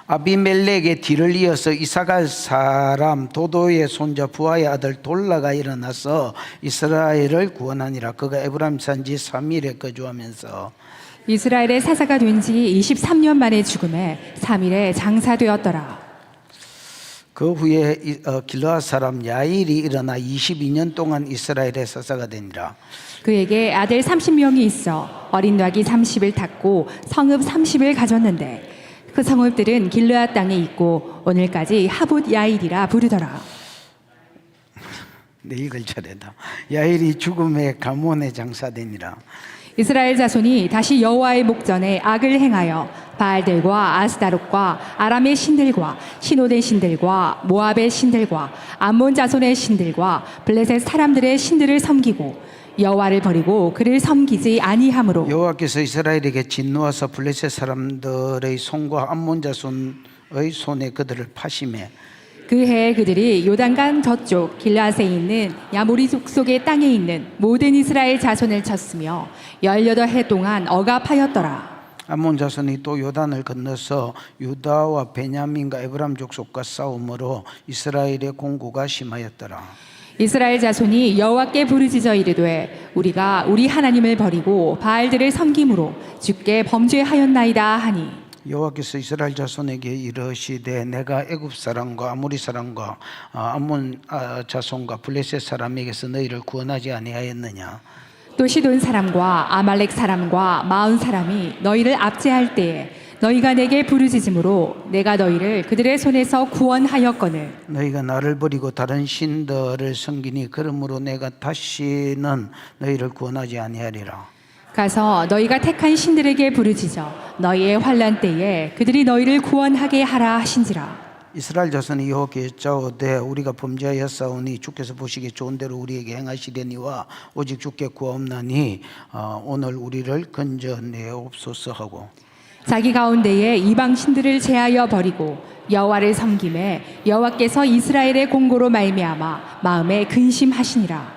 아비멜렉의 뒤를 이어서 이사갈 사람 도도의 손자 부하의 아들 돌라가 일어나서 이스라엘을 구원하니라. 그가 에브라임 산지 3일에 거주하면서 이스라엘의 사사가 된 지 23년 만에 죽음에 3일에 장사되었더라. 그 후에 길르앗 사람 야일이 일어나 22년 동안 이스라엘의 사사가 되니라. 그에게 아들 30명이 있어 어린 낙이 30을 탔고 성읍 30을 가졌는데 그 성읍들은 길르앗 땅에 있고 오늘까지 하봇 야일이라 부르더라. 내 이걸 잘해다. 야일이 죽음의 가문에 장사되니라. 이스라엘 자손이 다시 여호와의 목전에 악을 행하여 바알들과 아스다롯과 아람의 신들과 시노된 신들과 모압의 신들과 암몬 자손의 신들과 블레셋 사람들의 신들을 섬기고 여호와를 버리고 그를 섬기지 아니하므로 여호와께서 이스라엘에게 진노하사 블레셋 사람들의 손과 암몬 자손의 손에 그들을 파심해 그 해에 그들이 요단강 저쪽 길르앗에 있는 야모리 족속의 땅에 있는 모든 이스라엘 자손을 쳤으며 18해 동안 억압하였더라. 암몬 자손이 또 요단을 건너서 유다와 베냐민과 에브라임 족속과 싸움으로 이스라엘의 공고가 심하였더라. 이스라엘 자손이 여호와께 부르짖어 이르되 우리가 우리 하나님을 버리고 바알들을 섬김으로 주께 범죄하였나이다 하니 여호와께서 이스라엘 자손에게 이르시되 내가 애굽 사람과 아모리 사람과 암몬 자손과 블레셋 사람에게서 너희를 구원하지 아니하였느냐. 또 시돈 사람과 아말렉 사람과 마온 사람이 너희를 압제할 때에 너희가 내게 부르짖음으로 내가 너희를 그들의 손에서 구원하였거늘 너희가 나를 버리고 다른 신들을 섬기니 그러므로 내가 다시는 너희를 구원하지 아니하리라. 가서 너희가 택한 신들에게 부르짖어 너희의 환난 때에 그들이 너희를 구원하게 하라 하신지라. 이스라엘 자손이 여호와께 여짜오되 우리가 범죄하였사오니 주께서 보시기에 좋은 대로 우리에게 행하시려니와 오직 주께 구하옵나니 오늘 우리를 건져내옵소서 하고 자기 가운데에 이방 신들을 제하여 버리고 여호와를 섬김에 여호와께서 이스라엘의 공고로 말미암아 마음에 근심하시니라.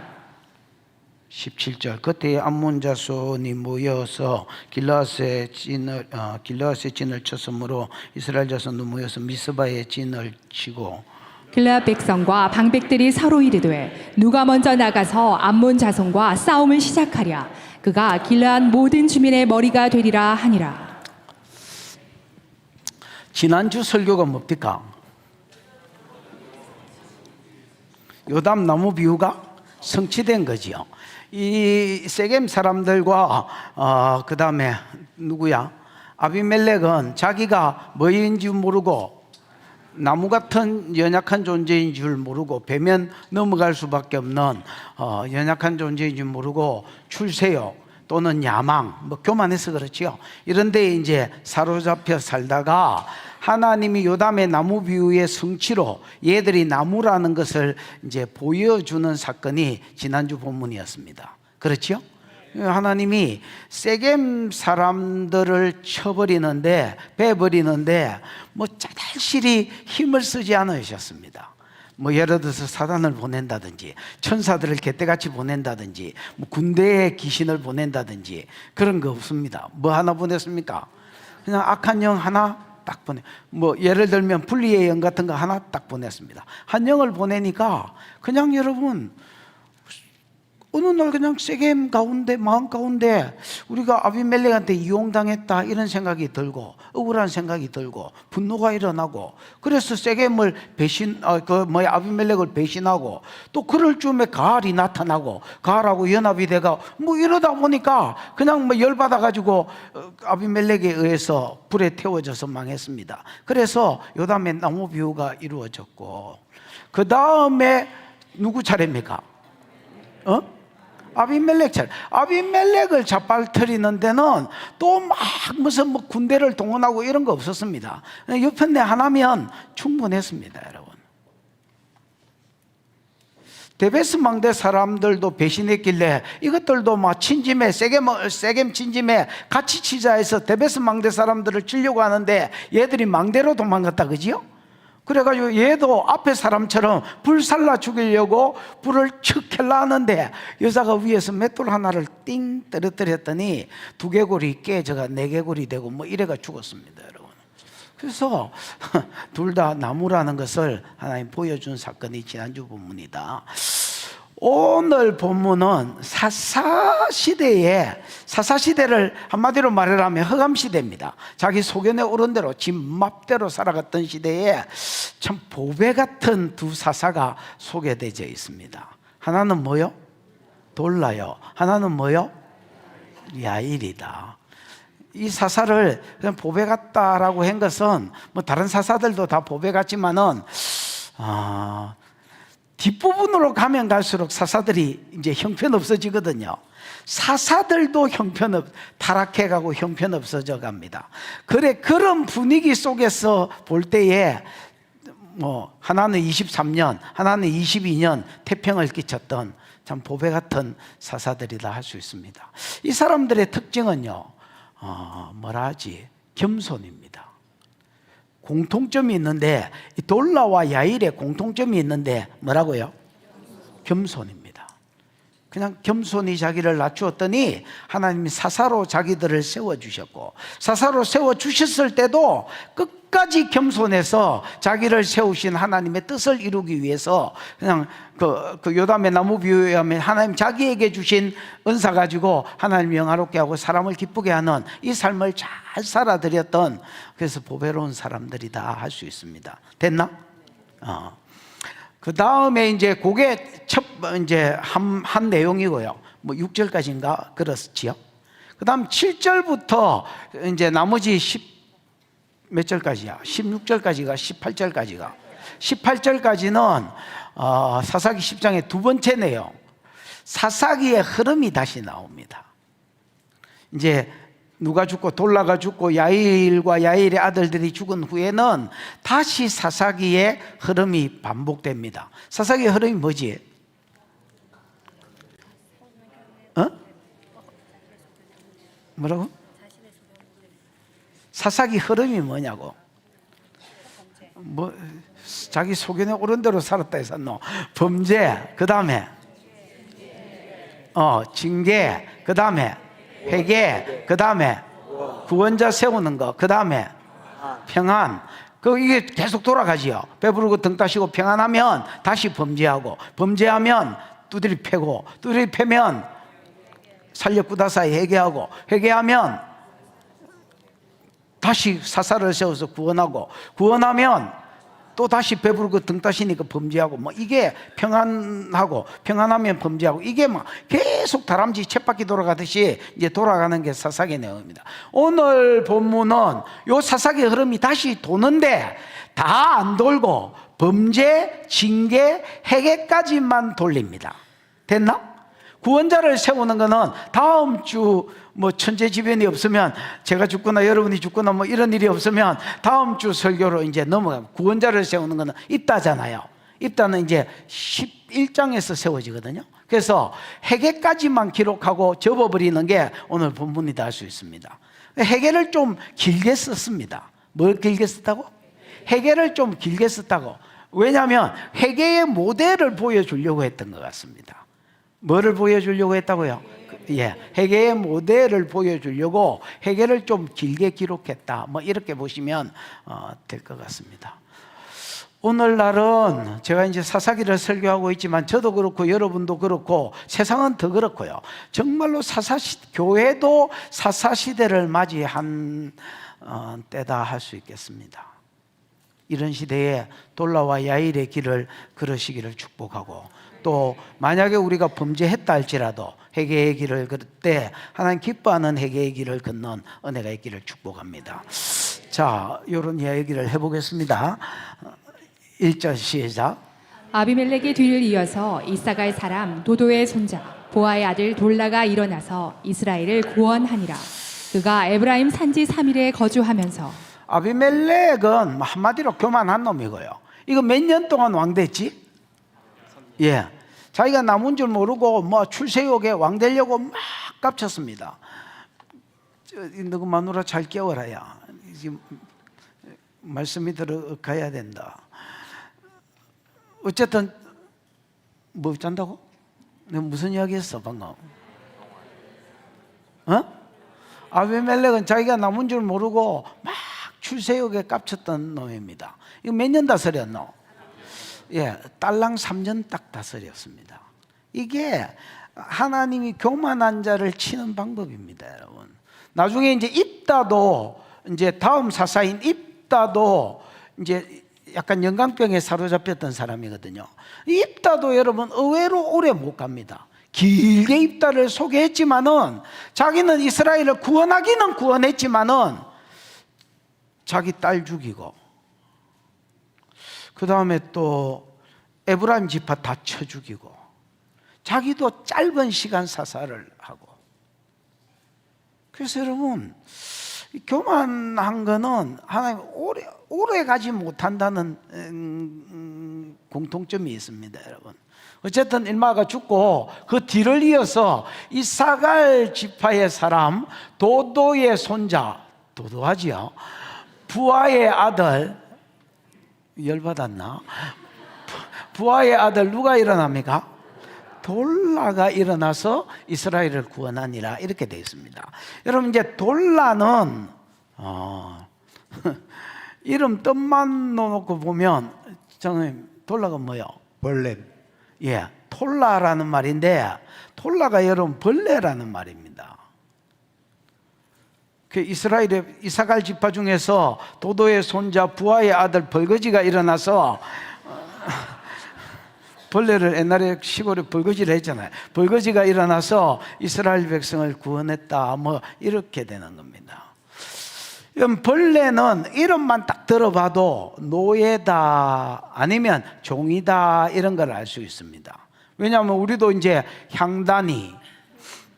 17절 그때에 암몬 자손이 모여서 길르앗의 진을 쳤으므로 이스라엘 자손도 모여서 미스바의 진을 치고 길르앗 백성과 방백들이 서로 이르되 누가 먼저 나가서 암몬 자손과 싸움을 시작하랴. 그가 길르앗 모든 주민의 머리가 되리라 하니라. 지난주 설교가 뭡니까? 요담 나무 비유가 성취된 거지요. 이 세겜 사람들과 그 다음에 누구야? 아비멜렉은 자기가 뭐인지 모르고 나무 같은 연약한 존재인 줄 모르고 배면 넘어갈 수밖에 없는 연약한 존재인 줄 모르고 출세요 또는 야망 뭐 교만해서 그렇지요. 이런데 이제 사로잡혀 살다가 하나님이 요담의 나무 비유의 성취로 얘들이 나무라는 것을 이제 보여주는 사건이 지난주 본문이었습니다. 그렇죠? 하나님이 세겜 사람들을 쳐버리는데 베버리는데 뭐 자달실이 힘을 쓰지 않으셨습니다. 뭐 예를 들어서 사단을 보낸다든지 천사들을 개떼같이 보낸다든지 뭐 군대에 귀신을 보낸다든지 그런 거 없습니다. 뭐 하나 보냈습니까? 그냥 악한 영 하나 딱 보내. 뭐 예를 들면 불리의 영 같은 거 하나 딱 보냈습니다. 한 영을 보내니까 그냥 여러분 어느 날 그냥 세겜 가운데 마음 가운데 우리가 아비멜렉한테 이용당했다 이런 생각이 들고 억울한 생각이 들고 분노가 일어나고 그래서 세겜을 아비멜렉을 배신하고 또 그럴 즈음에 가알이 나타나고 가알하고 연합이 돼가 뭐 이러다 보니까 그냥 뭐 열받아 가지고 아비멜렉에 의해서 불에 태워져서 망했습니다. 그래서 요담의 나무 비유가 이루어졌고 그 다음에 누구 차례입니까? 아비멜렉 차례. 아비멜렉을 잡아뜨리는 데는 또 막 무슨 뭐 군대를 동원하고 이런 거 없었습니다. 옆편내 하나면 충분했습니다, 여러분. 데베스 망대 사람들도 배신했길래 이것들도 막 친짐에 세겜 친짐에 같이 치자 해서 데베스 망대 사람들을 치려고 하는데 얘들이 망대로 도망갔다, 그지요? 그래가지고 얘도 앞에 사람처럼 불 살라 죽이려고 불을 척 켤라 하는데 여자가 위에서 맷돌 하나를 띵 떨어뜨렸더니 두개골이 깨져가 네개골이 되고 뭐 이래가 죽었습니다, 여러분. 그래서 둘 다 나무라는 것을 하나님 보여준 사건이 지난주 본문이다. 오늘 본문은 사사시대를 한마디로 말하면 허감시대입니다. 자기 소견에 오른 대로 지 맘대로 살아갔던 시대에 참 보배 같은 두 사사가 소개되어 있습니다. 하나는 뭐요? 돌라요. 하나는 뭐요? 야일이다. 이 사사를 그냥 보배 같다라고 한 것은 뭐 다른 사사들도 다 보배 같지만은 뒷부분으로 가면 갈수록 사사들이 이제 형편없어지거든요. 사사들도 타락해가고 형편없어져 갑니다. 그런 분위기 속에서 볼 때에 뭐 하나는 23년, 하나는 22년 태평을 끼쳤던 참 보배 같은 사사들이다 할 수 있습니다. 이 사람들의 특징은요, 겸손입니다. 공통점이 있는데, 이 돌라와 야일의 공통점이 있는데 뭐라고요? 겸손입니다. 그냥 겸손히 자기를 낮추었더니 하나님이 사사로 자기들을 세워주셨고, 사사로 세워주셨을 때도 끝까지 겸손해서 자기를 세우신 하나님의 뜻을 이루기 위해서 그냥 그 요담의 나무 비유에 하면 하나님 자기에게 주신 은사 가지고 하나님 영화롭게 하고 사람을 기쁘게 하는 이 삶을 잘 살아들였던, 그래서 보배로운 사람들이다 할 수 있습니다. 됐나? 그 다음에 이제 그게 한 내용이고요. 뭐 6절까지인가 그렇지요. 그 다음 7절부터 이제 나머지 몇 절까지야? 16절까지가 18절까지가 18절까지는 사사기 10장의 두 번째 내용, 사사기의 흐름이 다시 나옵니다. 이제 누가 죽고 돌라가 죽고 야일과 야일의 아들들이 죽은 후에는 다시 사사기의 흐름이 반복됩니다. 사사기의 흐름이 뭐지? 뭐라고? 사사기 흐름이 뭐냐고? 뭐 자기 소견에 옳은 대로 살았다 해서 범죄, 그 다음에 징계, 그 다음에 회개, 그 다음에 구원자 세우는 거, 그 다음에 평안. 이게 계속 돌아가지요. 배부르고 등 따시고 평안하면 다시 범죄하고, 범죄하면 두드리 패고, 두드리 패면 살려꾸다사이 회개하고, 회개하면 다시 사사를 세워서 구원하고, 구원하면 또 다시 배부르고 등 따시니까 범죄하고, 뭐 이게 평안하고, 평안하면 범죄하고, 이게 막 계속 다람쥐 쳇바퀴 돌아가듯이 이제 돌아가는 게 사사기 내용입니다. 오늘 본문은 요 사사기 흐름이 다시 도는데 다 안 돌고 범죄, 징계, 회개까지만 돌립니다. 됐나? 구원자를 세우는 거는 다음 주 뭐 천재지변이 없으면, 제가 죽거나 여러분이 죽거나 뭐 이런 일이 없으면 다음 주 설교로 이제 넘어가고, 구원자를 세우는 거는 입다잖아요. 입다는 이제 11장에서 세워지거든요. 그래서 회개까지만 기록하고 접어버리는 게 오늘 본문이다 할 수 있습니다. 회개를 좀 길게 썼습니다. 뭘 길게 썼다고? 회개를 좀 길게 썼다고. 왜냐하면 회개의 모델을 보여주려고 했던 것 같습니다. 뭐를 보여주려고 했다고요? 회개의 모델을 보여주려고 회개를 좀 길게 기록했다, 뭐 이렇게 보시면 될 것 같습니다. 오늘날은 제가 이제 사사기를 설교하고 있지만 저도 그렇고 여러분도 그렇고 세상은 더 그렇고요. 정말로 교회도 사사시대를 맞이한 때다 할 수 있겠습니다. 이런 시대에 돌라와 야일의 길을 걸으시기를 축복하고, 또 만약에 우리가 범죄했다 할지라도 회개의 길을 걸을 때 하나님 기뻐하는 회개의 길을 걷는 은혜가 있기를 축복합니다. 자, 이런 이야기를 해보겠습니다. 1절 시작. 아비멜렉의 뒤를 이어서 이사갈 사람 도도의 손자 보아의 아들 돌라가 일어나서 이스라엘을 구원하니라. 그가 에브라임 산지 3일에 거주하면서. 아비멜렉은 한마디로 교만한 놈이고요. 이거 몇 년 동안 왕됐지? 자기가 남은 줄 모르고 뭐 출세욕에 왕 되려고 막 깝쳤습니다. 너그 마누라 잘 깨워라야. 지금 말씀이 들어가야 된다. 어쨌든 뭐 짠다고? 내가 무슨 이야기 했어 방금? 아비멜렉은 자기가 남은 줄 모르고 막 출세역에 깝쳤던 놈입니다. 이거 몇 년 다스렸노? 예, 딸랑 3년 딱 다스렸습니다. 이게 하나님이 교만한 자를 치는 방법입니다, 여러분. 나중에 이제 입다도, 이제 다음 사사인 입다도 이제 약간 영광병에 사로잡혔던 사람이거든요. 입다도 여러분 의외로 오래 못 갑니다. 길게 입다를 소개했지만은 자기는 이스라엘을 구원하기는 구원했지만은 자기 딸 죽이고, 그 다음에 또 에브라임 지파 다 쳐 죽이고, 자기도 짧은 시간 사살을 하고. 그래서 여러분, 교만한 거는 하나님 오래 가지 못한다는 공통점이 있습니다, 여러분. 어쨌든 일마가 죽고 그 뒤를 이어서 이사갈 지파의 사람 도도의 손자, 도도하지요, 부하의 아들, 열받았나? 부하의 아들 누가 일어납니까? 돌라가 일어나서 이스라엘을 구원하니라, 이렇게 되어 있습니다. 여러분, 이제 돌라는 이름 뜻만 놓고 보면, 장님, 돌라가 뭐요? 벌레. 예, 톨라라는 말인데, 톨라가 여러분 벌레라는 말입니다. 그 이스라엘의 이사갈 지파 중에서 도도의 손자 부하의 아들 벌거지가 일어나서 벌레를, 옛날에 시골에 벌거지를 했잖아요. 벌거지가 일어나서 이스라엘 백성을 구원했다, 뭐 이렇게 되는 겁니다. 벌레는 이름만 딱 들어봐도 노예다 아니면 종이다 이런 걸 알 수 있습니다. 왜냐하면 우리도 이제 향단이,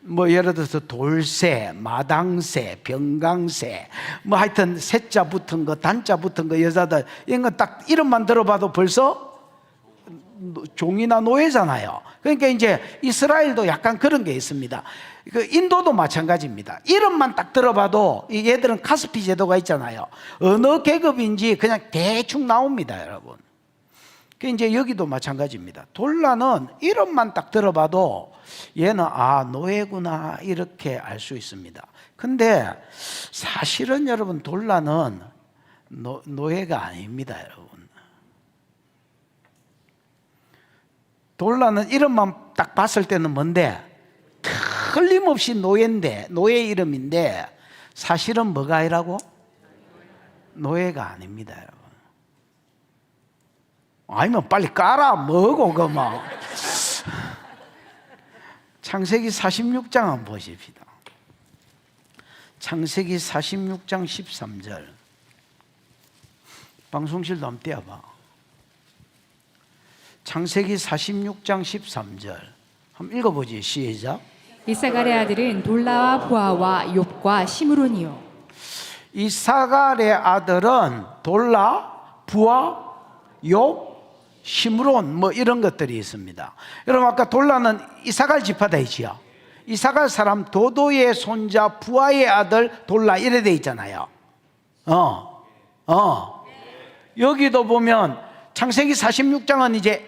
뭐 예를 들어서 돌새, 마당새, 병강새, 뭐 하여튼 새자 붙은 거, 단자 붙은 거, 여자들 이런 거 딱 이름만 들어봐도 벌써 종이나 노예잖아요. 그러니까 이제 이스라엘도 약간 그런 게 있습니다. 그 인도도 마찬가지입니다. 이름만 딱 들어봐도 얘들은 카스피 제도가 있잖아요. 어느 계급인지 그냥 대충 나옵니다, 여러분. 그 이제 여기도 마찬가지입니다. 돌라는 이름만 딱 들어봐도 얘는 노예구나 이렇게 알 수 있습니다. 근데 사실은 여러분 돌라는 노예가 아닙니다, 여러분. 돌라는 이름만 딱 봤을 때는 뭔데? 틀림없이 노예인데, 노예 이름인데 사실은 뭐가 아니라고? 노예가 아닙니다, 여러분. 아니면 빨리 깔아, 뭐고 그 막. 창세기 46장 한번 보십시다. 창세기 46장 13절. 방송실도 한번 떼어봐. 창세기 46장 13절 한번 읽어보지. 시작. 이사갈의 아들은 돌라와 부하와 욥과 시므론이요. 이사갈의 아들은 돌라, 부하, 욥, 시므론 뭐 이런 것들이 있습니다. 여러분, 아까 돌라는 이사갈 지파다 있지요. 이사갈 사람 도도의 손자 부하의 아들 돌라 이래 돼 있잖아요. 여기도 보면 창세기 46장은 이제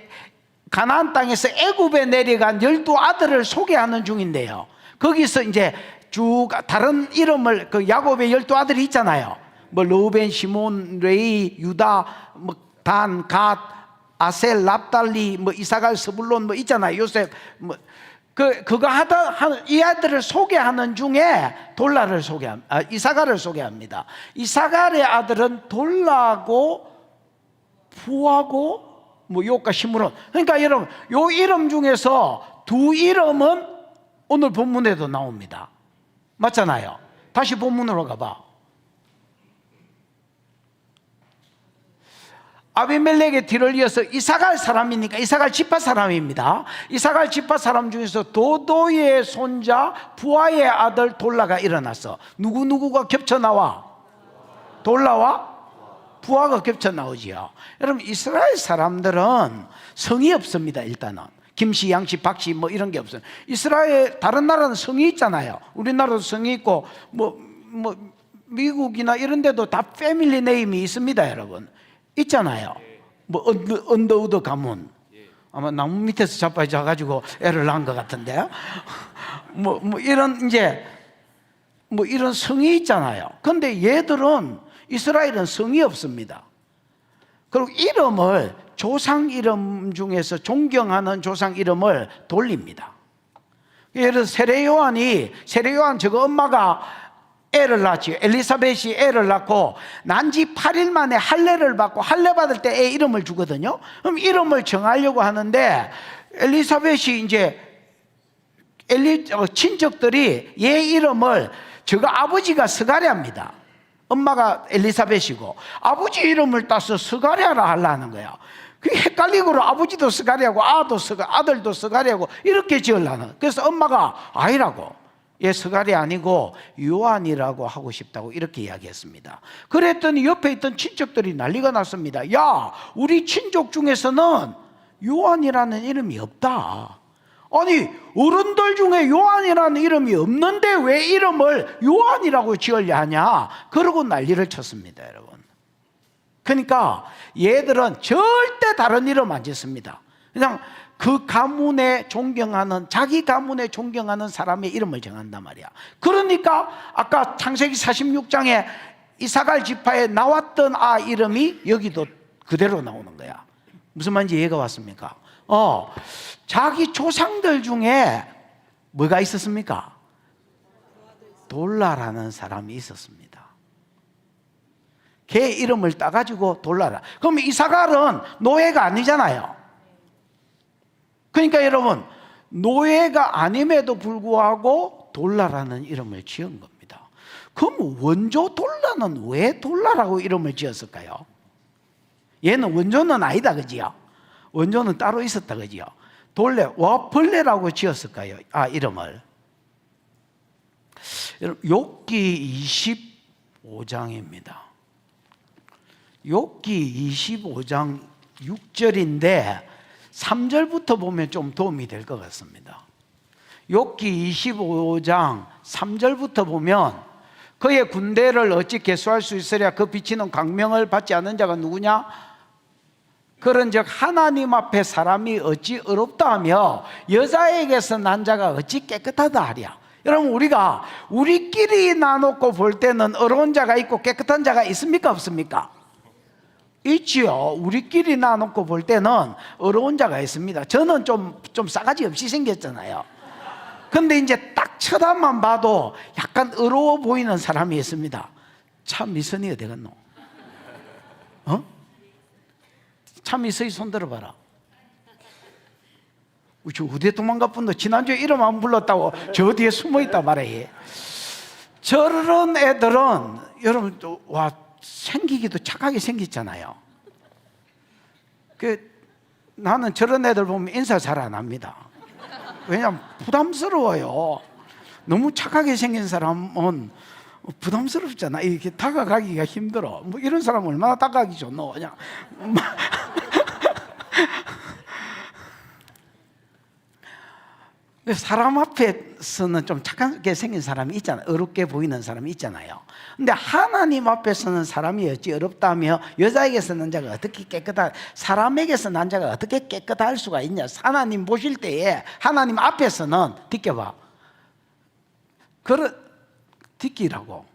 가나안 땅에서 애굽에 내려간 12아들을 소개하는 중인데요. 거기서 이제 쭉 다른 이름을, 그 야곱의 12아들이 있잖아요. 뭐 르우벤, 시몬, 레위, 유다, 뭐 단, 갓, 아셀, 납달리, 뭐 이사갈, 스불론 뭐 있잖아요. 요셉 뭐 그거 이 아들을 소개하는 중에 돌라를 이사갈을 소개합니다. 이사갈의 아들은 돌라고 부하고 뭐 욥과 시므론. 그러니까 여러분, 요 이름 중에서 두 이름은 오늘 본문에도 나옵니다. 맞잖아요. 다시 본문으로 가봐. 아비멜렉의 뒤를 이어서 이사갈 사람이니까 이사갈 지파 사람입니다. 이사갈 지파 사람 중에서 도도의 손자 부하의 아들 돌라가 일어났어. 누구가 겹쳐 나와? 돌라와 부하가 겹쳐 나오지요. 여러분, 이스라엘 사람들은 성이 없습니다. 일단은 김씨, 양씨, 박씨 뭐 이런 게 없어요. 이스라엘 다른 나라는 성이 있잖아요. 우리나라도 성이 있고 뭐 미국이나 이런 데도 다 패밀리 네임이 있습니다, 여러분. 있잖아요. 뭐 언더우드 가문, 아마 나무 밑에서 자빠져 가지고 애를 낳은 것 같은데 뭐 이런 이제 뭐 이런 성이 있잖아요. 근데 얘들은 이스라엘은 성이 없습니다. 그리고 이름을 조상 이름 중에서 존경하는 조상 이름을 돌립니다. 예를 들어 세례요한 저거 엄마가 애를 낳지요. 엘리사벳이 애를 낳고 난 지 8일 만에 할례를 받고 할례 받을 때 애 이름을 주거든요. 그럼 이름을 정하려고 하는데 엘리사벳이 이제 친척들이 얘 이름을 저거 아버지가 스가랴입니다. 엄마가 엘리사벳이고 아버지 이름을 따서 스가랴라 하려는 거야. 그게 헷갈리고 아버지도 스가랴고 아들도 스가랴고 이렇게 지으려는. 그래서 엄마가 아니라고, 얘 스가랴 아니고 요한이라고 하고 싶다고 이렇게 이야기했습니다. 그랬더니 옆에 있던 친척들이 난리가 났습니다. 야, 우리 친족 중에서는 요한이라는 이름이 없다. 아니, 어른들 중에 요한이라는 이름이 없는데 왜 이름을 요한이라고 지으려 하냐? 그러고 난리를 쳤습니다, 여러분. 그러니까 얘들은 절대 다른 이름 안 짓습니다. 그냥 그 가문에 존경하는, 자기 가문에 존경하는 사람의 이름을 정한단 말이야. 그러니까 아까 창세기 46장에 이사갈 지파에 나왔던 이름이 여기도 그대로 나오는 거야. 무슨 말인지 이해가 왔습니까? 자기 조상들 중에 뭐가 있었습니까? 돌라라는 사람이 있었습니다. 걔 이름을 따가지고 돌라라. 그럼 이사갈은 노예가 아니잖아요. 그러니까 여러분, 노예가 아님에도 불구하고 돌라라는 이름을 지은 겁니다. 그럼 원조 돌라는 왜 돌라라고 이름을 지었을까요? 얘는 원조는 아니다, 그지요? 원조는 따로 있었다, 그지요? 벌레라고 지었을까요? 이름을. 여러분, 욥기 25장입니다. 욥기 25장 6절인데 3절부터 보면 좀 도움이 될 것 같습니다. 욥기 25장 3절부터 보면 그의 군대를 어찌 계수할 수 있으랴? 그 비치는 광명을 받지 않는 자가 누구냐? 그런즉 하나님 앞에 사람이 어찌 어렵다 하며 여자에게서 난 자가 어찌 깨끗하다 하랴? 여러분, 우리가 우리끼리 나놓고 볼 때는 어려운 자가 있고 깨끗한 자가 있습니까, 없습니까? 있지요. 우리끼리 나놓고 볼 때는 어려운 자가 있습니다. 저는 좀 싸가지 없이 생겼잖아요. 근데 이제 딱 쳐다만 봐도 약간 어려워 보이는 사람이 있습니다. 참 미선이 어디 갔노? 참 미선이 손 들어봐라. 저 어디에 도망가 뿐도 지난주에 이름 안 불렀다고 저 뒤에 숨어있다 말해. 저런 애들은 여러분 생기기도 착하게 생겼잖아요. 나는 저런 애들 보면 인사 잘 안 합니다. 왜냐하면 부담스러워요. 너무 착하게 생긴 사람은 부담스럽잖아. 이렇게 다가가기가 힘들어. 뭐 이런 사람 얼마나 다가가기 좋노? 그냥 사람 앞에서는 좀 착하게 생긴 사람이 있잖아요. 어렵게 보이는 사람이 있잖아요. 근데 하나님 앞에서는 사람이 어찌 어렵다며 여자에게서 난 자가 어떻게 사람에게서 난 자가 어떻게 깨끗할 수가 있냐? 하나님 보실 때에 하나님 앞에서는 딛겨봐. 딛기라고.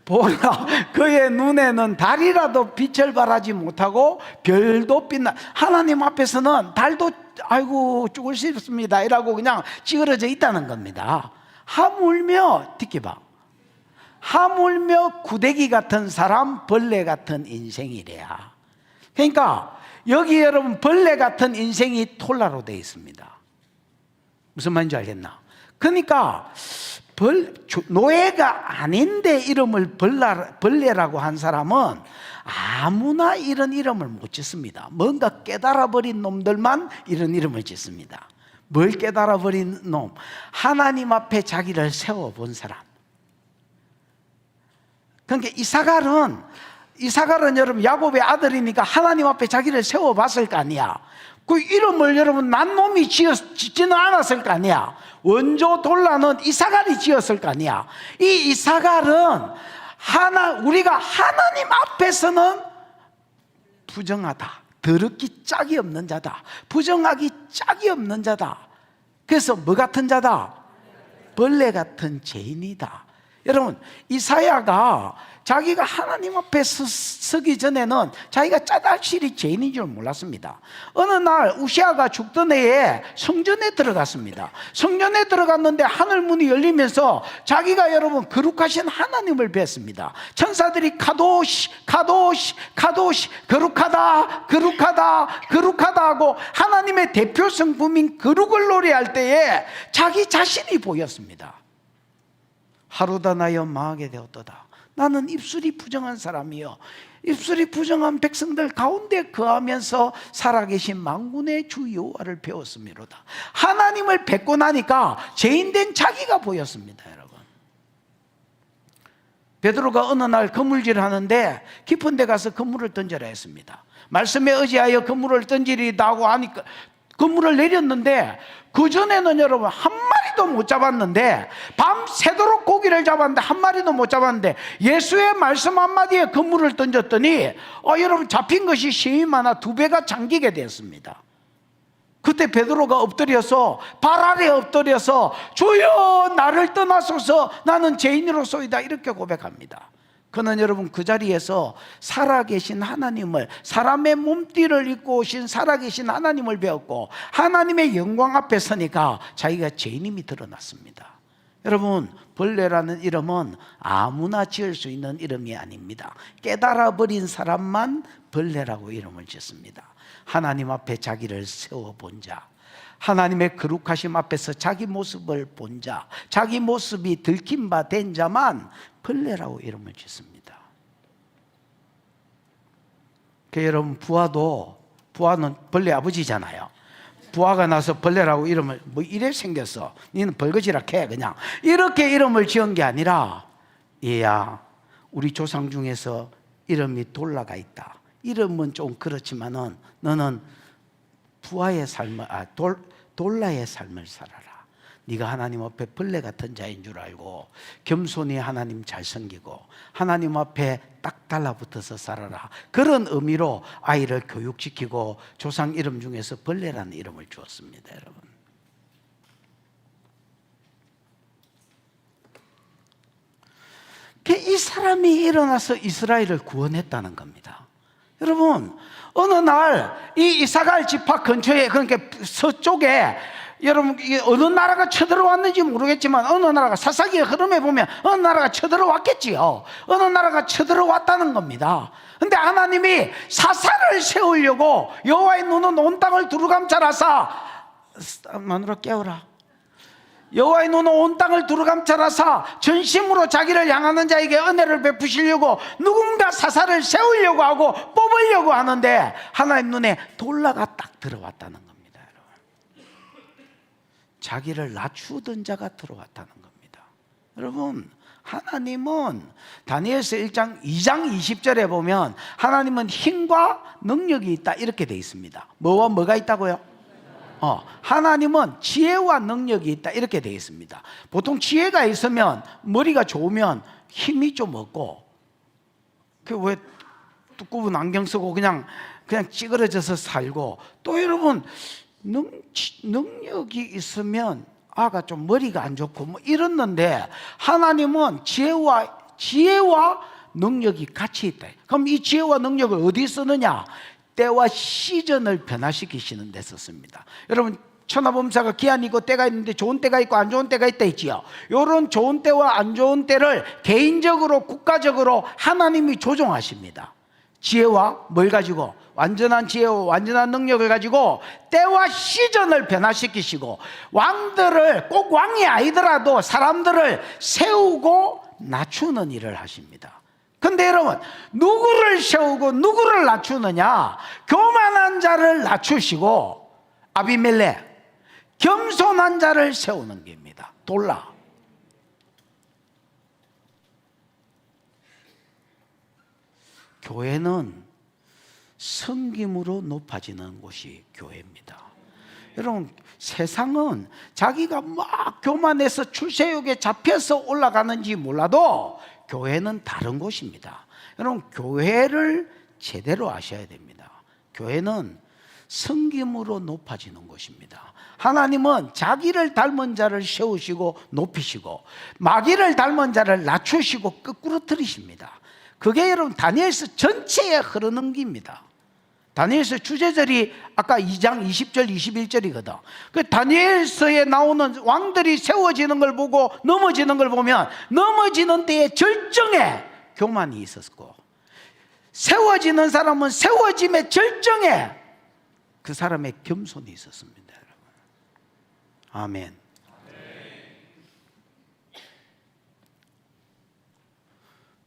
보라, 그의 눈에는 달이라도 빛을 발하지 못하고 별도 빛나. 하나님 앞에서는 달도 아이고 죽을 싶습니다 이라고 그냥 찌그러져 있다는 겁니다. 하물며 딛기봐. 하물며 구데기 같은 사람, 벌레 같은 인생이래야. 그러니까 여기 여러분 벌레 같은 인생이 톨라로 되어 있습니다. 무슨 말인지 알겠나? 그러니까 노예가 아닌데 이름을 벌레라고 한 사람은 아무나 이런 이름을 못 짓습니다. 뭔가 깨달아버린 놈들만 이런 이름을 짓습니다. 뭘 깨달아버린 놈? 하나님 앞에 자기를 세워본 사람. 그러니까 이사갈은 여러분 야곱의 아들이니까 하나님 앞에 자기를 세워봤을 거 아니야. 그 이름을 여러분 난 놈이 짓지는 않았을 거 아니야. 원조 돌라는 이사갈이 지었을 거 아니야. 이 이사갈은 우리가 하나님 앞에서는 부정하다, 더럽기 짝이 없는 자다, 부정하기 짝이 없는 자다. 그래서 뭐 같은 자다? 벌레 같은 죄인이다. 여러분, 이사야가 자기가 하나님 앞에 서기 전에는 자기가 짜잘실이 죄인인 줄 몰랐습니다. 어느 날 우시아가 죽던 해에 성전에 들어갔습니다. 성전에 들어갔는데 하늘 문이 열리면서 자기가 여러분 거룩하신 하나님을 뵀습니다. 천사들이 카도시 카도시 카도시 거룩하다 거룩하다 거룩하다 하고 하나님의 대표 성품인 거룩을 노래할 때에 자기 자신이 보였습니다. 하루다 나여 망하게 되었도다. 나는 입술이 부정한 사람이요 입술이 부정한 백성들 가운데 거하면서 살아계신 만군의 주 여호와를 배웠음이로다. 하나님을 뵙고 나니까 죄인된 자기가 보였습니다. 여러분, 베드로가 어느 날 그물질 하는데 깊은 데 가서 그물을 던져라 했습니다. 말씀에 의지하여 그물을 던지리다 하고 하니까 그물을 내렸는데 그 전에는 여러분 한 마리도 못 잡았는데 밤새도록 고기를 잡았는데 한 마리도 못 잡았는데 예수의 말씀 한마디에 그물을 던졌더니 여러분 잡힌 것이 심히 많아 2배가 잠기게 되었습니다. 그때 베드로가 엎드려서 발 아래 엎드려서 주여 나를 떠나소서 나는 죄인으로소이다 이렇게 고백합니다. 그는 여러분 그 자리에서 살아계신 하나님을, 사람의 몸띠를 입고 오신 살아계신 하나님을 배웠고 하나님의 영광 앞에 서니까 자기가 죄인임이 드러났습니다. 여러분, 벌레라는 이름은 아무나 지을 수 있는 이름이 아닙니다. 깨달아버린 사람만 벌레라고 이름을 짓습니다. 하나님 앞에 자기를 세워본 자, 하나님의 거룩하심 앞에서 자기 모습을 본 자, 자기 모습이 들킨 바 된 자만 벌레라고 이름을 짓습니다. 여러분, 부하는 벌레 아버지잖아요. 부하가 나서 벌레라고 이름을 뭐 이래 생겼어, 니는 벌거지라 해, 그냥 이렇게 이름을 지은 게 아니라, 얘야 우리 조상 중에서 이름이 돌라가 있다. 이름은 좀 그렇지만은 너는 부하의 삶을, 돌라의 삶을 살아라. 네가 하나님 앞에 벌레 같은 자인 줄 알고 겸손히 하나님 잘 섬기고 하나님 앞에 딱 달라붙어서 살아라. 그런 의미로 아이를 교육시키고 조상 이름 중에서 벌레라는 이름을 주었습니다. 여러분, 이 사람이 일어나서 이스라엘을 구원했다는 겁니다. 여러분, 어느 날 이 이사갈 지파 근처에, 그러니까 서쪽에, 여러분 이게 어느 나라가 쳐들어왔는지 모르겠지만 어느 나라가, 사사기의 흐름에 보면 어느 나라가 쳐들어왔겠지요. 어느 나라가 쳐들어왔다는 겁니다. 근데 하나님이 사사를 세우려고 여호와의 눈은 온 땅을 두루감찰하사, 마누라 깨어라, 여호와의 눈은 온 땅을 두루감찰하사 전심으로 자기를 향하는 자에게 은혜를 베푸시려고 누군가 사사를 세우려고 하고 뽑으려고 하는데 하나님 눈에 돌라가 딱 들어왔다는 겁니다. 여러분, 자기를 낮추던 자가 들어왔다는 겁니다. 여러분, 하나님은 다니엘서 1장 2장 20절에 보면 하나님은 힘과 능력이 있다 이렇게 되어 있습니다. 뭐와 뭐가 있다고요? 하나님은 지혜와 능력이 있다 이렇게 되어 있습니다. 보통 지혜가 있으면, 머리가 좋으면 힘이 좀 없고, 왜 두꺼운 안경 쓰고 그냥 찌그러져서 살고, 또 여러분 능력이 있으면 아가 좀 머리가 안 좋고 뭐 이랬는데, 하나님은 지혜와 능력이 같이 있다. 그럼 이 지혜와 능력을 어디 쓰느냐? 때와 시즌을 변화시키시는 데 썼습니다. 여러분, 천하범사가 기한이 있고 때가 있는데 좋은 때가 있고 안 좋은 때가 있다 있지요. 이런 좋은 때와 안 좋은 때를 개인적으로 국가적으로 하나님이 조종하십니다. 지혜와 뭘 가지고? 완전한 지혜와 완전한 능력을 가지고 때와 시즌을 변화시키시고, 왕들을, 꼭 왕이 아니더라도 사람들을 세우고 낮추는 일을 하십니다. 근데 여러분, 누구를 세우고 누구를 낮추느냐? 교만한 자를 낮추시고 아비멜렉, 겸손한 자를 세우는 겁니다. 돌라. 교회는 섬김으로 높아지는 곳이 교회입니다. 여러분, 세상은 자기가 막 교만해서 출세욕에 잡혀서 올라가는지 몰라도 교회는 다른 곳입니다. 여러분, 교회를 제대로 아셔야 됩니다. 교회는 섬김으로 높아지는 것입니다. 하나님은 자기를 닮은 자를 세우시고 높이시고 마귀를 닮은 자를 낮추시고 거꾸로 들이십니다. 그게 여러분 다니엘서 전체에 흐르는 겁니다. 다니엘서 주제절이 아까 2장 20절 21절이거든. 그 다니엘서에 나오는 왕들이 세워지는 걸 보고 넘어지는 걸 보면 넘어지는 데에 절정에 교만이 있었고, 세워지는 사람은 세워짐의 절정에 그 사람의 겸손이 있었습니다. 여러분. 아멘.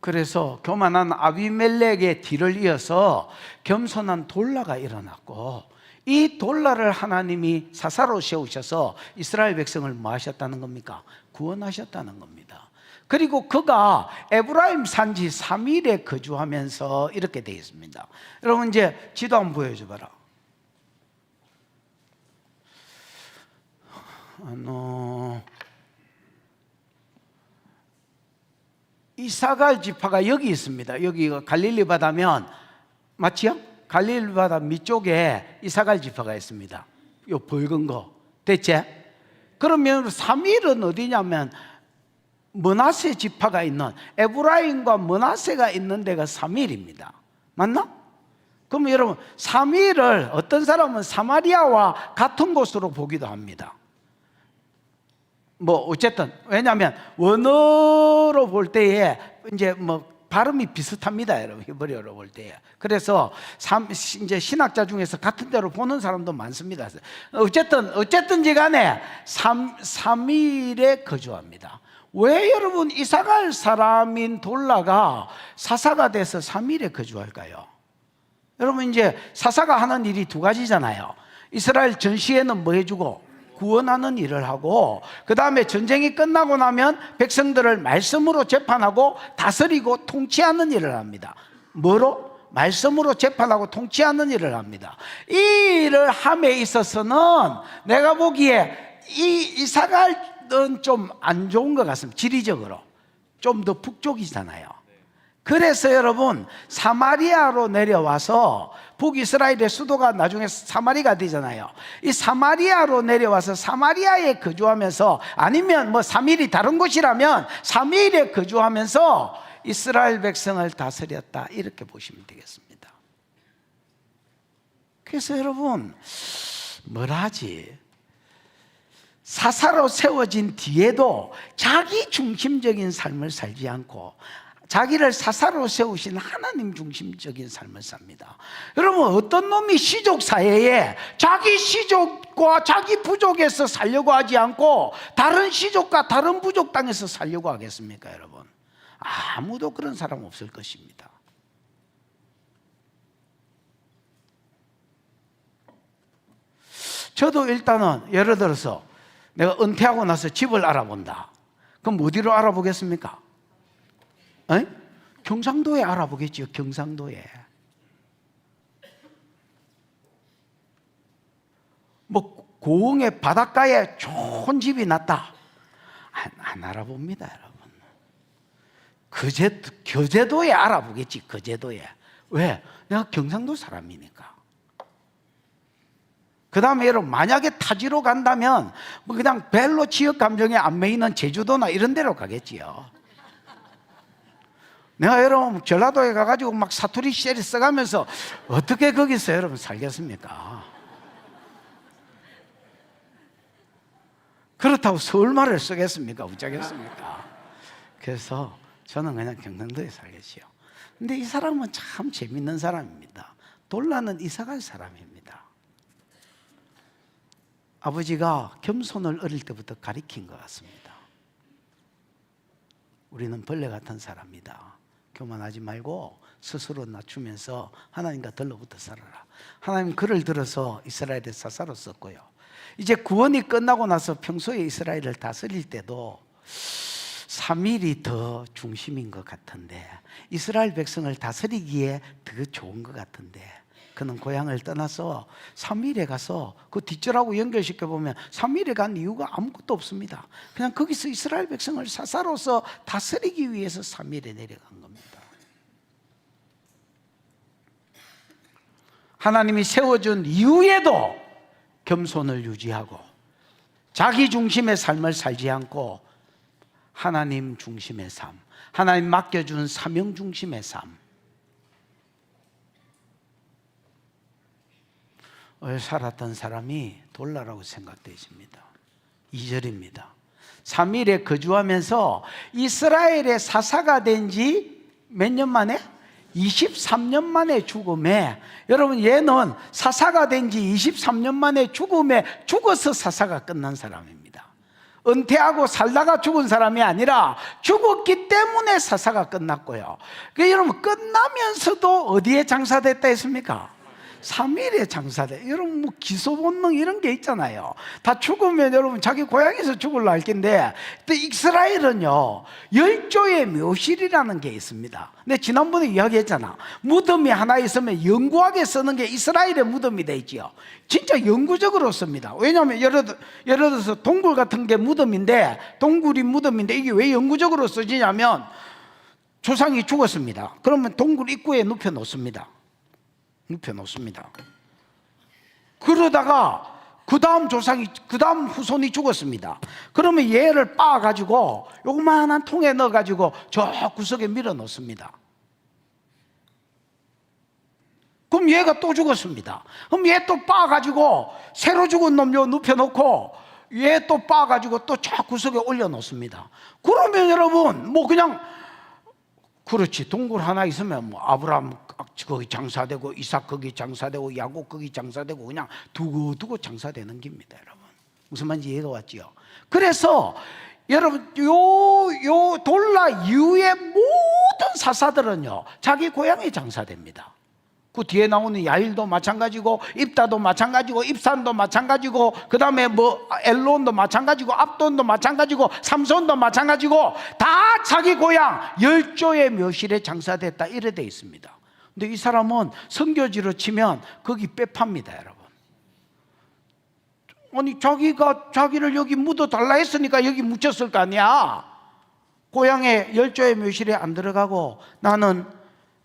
그래서 교만한 아비멜렉의 뒤를 이어서 겸손한 돌라가 일어났고, 이 돌라를 하나님이 사사로 세우셔서 이스라엘 백성을 뭐 하셨다는 겁니까? 구원하셨다는 겁니다. 그리고 그가 에브라임 산지 3일에 거주하면서 이렇게 되어 있습니다. 여러분 이제 지도 한번 보여줘 봐라. 이사갈 지파가 여기 있습니다. 여기가 갈릴리 바다면 맞지요? 갈릴리 바다 밑쪽에 이사갈 지파가 있습니다. 요 붉은 거 됐지? 그러면 3일은 어디냐면 므낫세 지파가 있는, 에브라임과 므낫세가 있는 데가 3일입니다. 맞나? 그러면 여러분 3일을 어떤 사람은 사마리아와 같은 곳으로 보기도 합니다. 뭐 어쨌든 왜냐하면 원어로 볼 때에 이제 뭐 발음이 비슷합니다, 여러분. 히브리어로 볼 때에. 그래서 이제 신학자 중에서 같은 데로 보는 사람도 많습니다. 어쨌든지 간에 3일에 거주합니다. 왜 여러분 이사갈 사람인 돌라가 사사가 돼서 3일에 거주할까요? 여러분 이제 사사가 하는 일이 두 가지잖아요. 이스라엘 전시에는 뭐 해주고 구원하는 일을 하고, 그 다음에 전쟁이 끝나고 나면 백성들을 말씀으로 재판하고 다스리고 통치하는 일을 합니다. 뭐로? 말씀으로 재판하고 통치하는 일을 합니다. 이 일을 함에 있어서는 내가 보기에 이사갈은 좀 안 좋은 것 같습니다. 지리적으로 좀 더 북쪽이잖아요. 그래서 여러분 사마리아로 내려와서, 북이스라엘의 수도가 나중에 사마리가 되잖아요. 이 사마리아로 내려와서 사마리아에 거주하면서, 아니면 뭐 3일이 다른 곳이라면 3일에 거주하면서 이스라엘 백성을 다스렸다, 이렇게 보시면 되겠습니다. 그래서 여러분 뭐라 하지? 사사로 세워진 뒤에도 자기 중심적인 삶을 살지 않고 자기를 사사로 세우신 하나님 중심적인 삶을 삽니다. 여러분 어떤 놈이 시족 사회에 자기 시족과 자기 부족에서 살려고 하지 않고 다른 시족과 다른 부족 땅에서 살려고 하겠습니까? 여러분 아무도 그런 사람 없을 것입니다. 저도 일단은 예를 들어서 내가 은퇴하고 나서 집을 알아본다. 그럼 어디로 알아보겠습니까? 에? 경상도에 알아보겠지요. 경상도에. 뭐 고흥의 바닷가에 좋은 집이 났다, 안 알아봅니다, 여러분. 거제도에 알아보겠지. 거제도에. 왜? 내가 경상도 사람이니까. 그 다음에 여러분 만약에 타지로 간다면 뭐 그냥 별로 지역 감정에 안 매이는 제주도나 이런 데로 가겠지요. 내가 여러분 전라도에 가가지고 막 사투리 쉐리 써가면서 어떻게 거기서 여러분 살겠습니까? 그렇다고 서울말을 쓰겠습니까? 어쩌겠습니까? 그래서 저는 그냥 경상도에 살겠지요. 근데 이 사람은 참 재밌는 사람입니다. 돌라는 이사갈 사람입니다. 아버지가 겸손을 어릴 때부터 가르친 것 같습니다. 우리는 벌레 같은 사람이다. 교만하지 말고 스스로 낮추면서 하나님과 덜러붙어 살아라. 하나님 글을 들어서 이스라엘의 사사로 썼고요. 이제 구원이 끝나고 나서 평소에 이스라엘을 다스릴 때도 3일이 더 중심인 것 같은데, 이스라엘 백성을 다스리기에 더 좋은 것 같은데, 그는 고향을 떠나서 3일에 가서 그 뒷절하고 연결시켜 보면 3일에 간 이유가 아무것도 없습니다. 그냥 거기서 이스라엘 백성을 사사로서 다스리기 위해서 3일에 내려간 겁니다. 하나님이 세워준 이후에도 겸손을 유지하고 자기 중심의 삶을 살지 않고 하나님 중심의 삶, 하나님 맡겨준 사명 중심의 삶. 살았던 사람이 돌라라고 생각되십니다. 2절입니다. 3일에 거주하면서 이스라엘의 사사가 된 지 몇 년 만에? 23년 만에 죽음에, 여러분 얘는 사사가 된 지 23년 만에 죽음에 죽어서 사사가 끝난 사람입니다. 은퇴하고 살다가 죽은 사람이 아니라 죽었기 때문에 사사가 끝났고요. 그러니까 여러분 끝나면서도 어디에 장사됐다 했습니까? 3일에 장사돼. 여러분 뭐 기소본능 이런 게 있잖아요. 다 죽으면 여러분 자기 고향에서 죽을라 할 텐데, 또 이스라엘은요 열조의 묘실이라는 게 있습니다. 근데 지난번에 이야기했잖아. 무덤이 하나 있으면 영구하게 쓰는 게 이스라엘의 무덤이 되지요. 진짜 영구적으로 씁니다. 왜냐하면 예를 들어서 동굴 같은 게 무덤인데, 동굴이 무덤인데 이게 왜 영구적으로 쓰지냐면 조상이 죽었습니다. 그러면 동굴 입구에 눕혀 놓습니다. 그러다가 그 다음 후손이 죽었습니다. 그러면 얘를 빻아가지고 요만한 통에 넣어가지고 저 구석에 밀어 넣습니다. 그럼 얘가 또 죽었습니다. 그럼 얘 또 빻아가지고 새로 죽은 놈 요 눕혀놓고 얘 또 빻아가지고 또 저 구석에 올려놓습니다. 그러면 여러분 뭐 그냥 그렇지, 동굴 하나 있으면 뭐 아브라함 거기 장사되고 이삭 거기 장사되고 야곱 거기 장사되고 그냥 두고 장사되는 겁니다. 여러분 무슨 말인지 이해가 왔지요? 그래서 여러분 요 돌라 이후의 모든 사사들은요 자기 고향에 장사됩니다. 그 뒤에 나오는 야일도 마찬가지고 입다도 마찬가지고 입산도 마찬가지고 그 다음에 뭐 엘론도 마찬가지고 압돈도 마찬가지고 삼손도 마찬가지고 다 자기 고향 열조의 묘실에 장사됐다 이래 돼 있습니다. 근데 이 사람은 선교지로 치면 거기 빼팝니다. 여러분 아니 자기를 여기 묻어 달라 했으니까 여기 묻혔을 거 아니야. 고향에 열조의 묘실에 안 들어가고 나는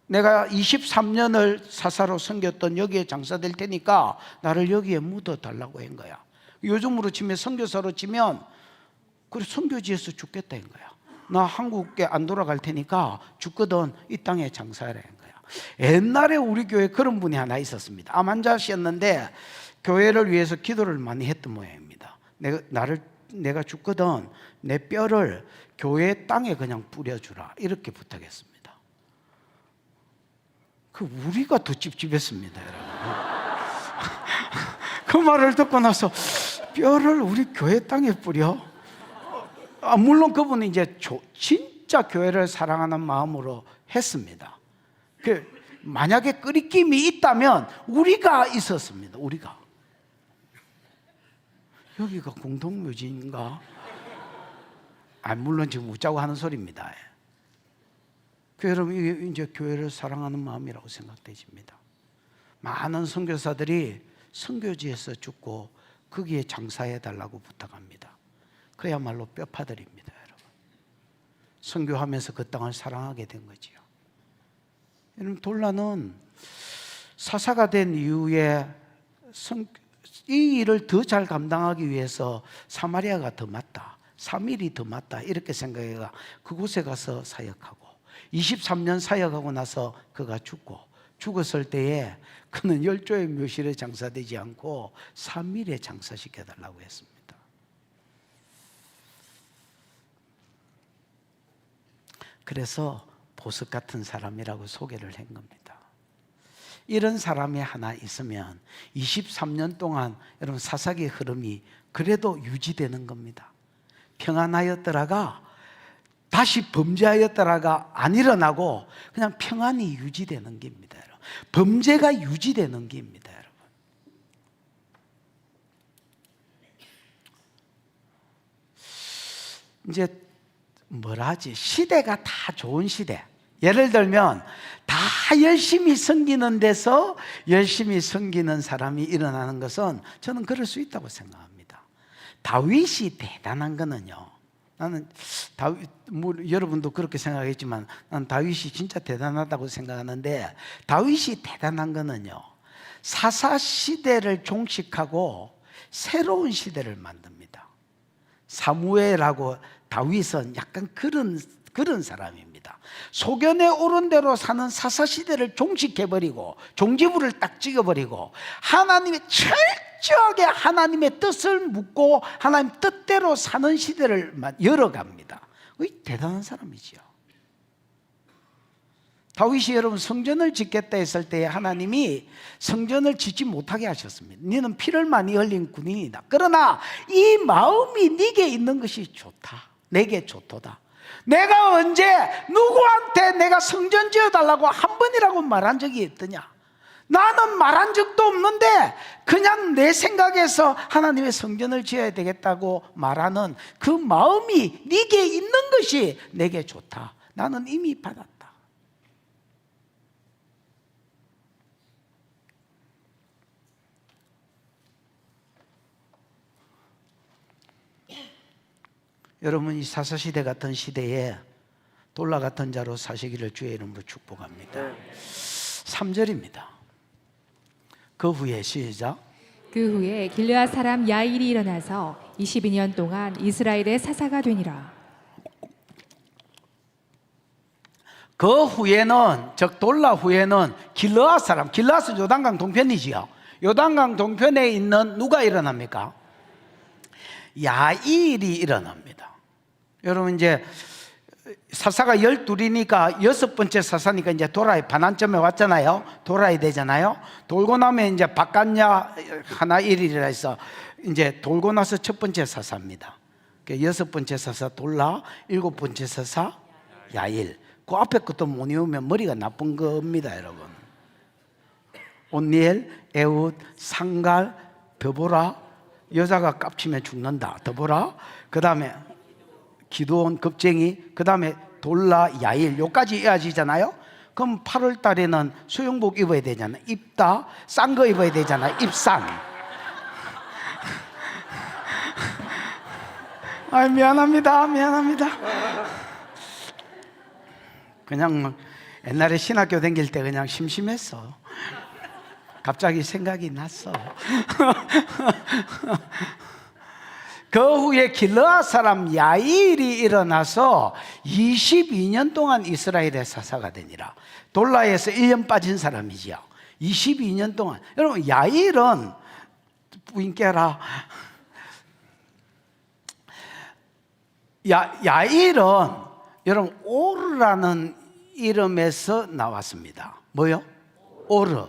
내가 23년을 사사로 섬겼던 여기에 장사될 테니까 나를 여기에 묻어달라고 한 거야. 요즘으로 치면 선교사로 치면 그래 선교지에서 죽겠다 한 거야. 나 한국에 안 돌아갈 테니까 죽거든 이 땅에 장사하라 한 거야. 옛날에 우리 교회에 그런 분이 하나 있었습니다. 암 환자셨는데 교회를 위해서 기도를 많이 했던 모양입니다. 내가 죽거든 내 뼈를 교회 땅에 그냥 뿌려주라 이렇게 부탁했습니다. 우리가 더 찝찝했습니다, 여러분. 그 말을 듣고 나서 뼈를 우리 교회 땅에 뿌려? 물론 그분은 이제 진짜 교회를 사랑하는 마음으로 했습니다. 만약에 끓이김이 있다면 우리가 있었습니다. 우리가 여기가 공동묘지인가? 물론 지금 웃자고 하는 소리입니다. 여러분 이게 이제 교회를 사랑하는 마음이라고 생각되십니다. 많은 선교사들이 선교지에서 죽고 거기에 장사해 달라고 부탁합니다. 그야말로 뼈파들입니다, 여러분. 선교하면서 그 땅을 사랑하게 된 거지요. 여러분 돌라는 사사가 된 이후에 이 일을 더 잘 감당하기 위해서 사마리아가 더 맞다, 3일이 더 맞다 이렇게 생각해가 그곳에 가서 사역하고 23년 사역하고 나서 그가 죽었을 때에 그는 열조의 묘실에 장사되지 않고 3일에 장사시켜달라고 했습니다. 그래서 보석 같은 사람이라고 소개를 한 겁니다. 이런 사람이 하나 있으면 23년 동안 여러분 사사기의 흐름이 그래도 유지되는 겁니다. 평안하였더라가 다시 범죄하였다가 안 일어나고 그냥 평안이 유지되는 겁니다. 여러분. 범죄가 유지되는 겁니다. 여러분. 이제 뭐라 하지? 시대가 다 좋은 시대. 예를 들면 다 열심히 섬기는 데서 열심히 섬기는 사람이 일어나는 것은 저는 그럴 수 있다고 생각합니다. 다윗이 대단한 거는요, 나는 여러분도 그렇게 생각했지만 난 다윗이 진짜 대단하다고 생각하는데, 다윗이 대단한 거는요 사사시대를 종식하고 새로운 시대를 만듭니다. 사무엘하고 다윗은 약간 그런 사람입니다. 소견에 오른 대로 사는 사사시대를 종식해버리고 종지부를 딱 찍어버리고 하나님의 철저하게 하나님의 뜻을 묻고 하나님 뜻대로 사는 시대를 열어갑니다. 대단한 사람이지요. 다윗이 여러분 성전을 짓겠다 했을 때 하나님이 성전을 짓지 못하게 하셨습니다. 너는 피를 많이 흘린 군인이다. 그러나 이 마음이 네게 있는 것이 좋다. 내게 좋도다. 내가 언제 누구한테 내가 성전 지어달라고 한 번이라고 말한 적이 있더냐? 나는 말한 적도 없는데 그냥 내 생각에서 하나님의 성전을 지어야 되겠다고 말하는 그 마음이 네게 있는 것이 내게 좋다. 나는 이미 받았다. 여러분, 이 사사시대 같은 시대에 돌라 같은 자로 사시기를 주의 이름으로 축복합니다. 3절입니다. 그 후에 시작. 그 후에 길르앗 사람 야일이 일어나서 22년 동안 이스라엘의 사사가 되니라. 그 후에는, 즉 돌라 후에는 길르앗 사람, 길르앗은 요단강 동편이지요. 요단강 동편에 있는 누가 일어납니까? 야일이 일어납니다. 여러분, 이제 사사가 12이니까 6번째 사사니까 이제 돌아야 반환점에 왔잖아요. 돌아야 되잖아요. 돌고 나면 이제 바깥야 하나 일이라 해서 이제 돌고 나서 첫 번째 사사입니다. 6번째 사사 돌라, 7번째 사사 야일. 그 앞에 것도 못 외우면 머리가 나쁜 겁니다, 여러분. 온니엘, 에훗, 상갈, 더보라. 여자가 깝치면 죽는다. 더보라. 그 다음에 기드온, 겁쟁이. 그 다음에 돌라, 야일. 요까지 이어지잖아요. 그럼 8월 달에는 수영복 입어야 되잖아요. 입다. 싼 거 입어야 되잖아요. 입산. 아, 미안합니다. 그냥 옛날에 신학교 다닐 때 그냥 심심했어. 갑자기 생각이 났어. 그 후에 길르앗 사람 야일이 일어나서 22년 동안 이스라엘의 사사가 되니라. 돌라에서 1년 빠진 사람이지요. 22년 동안. 여러분, 야일은 부인 깨라. 야일은 여러분 오르라는 이름에서 나왔습니다. 뭐요? 오르.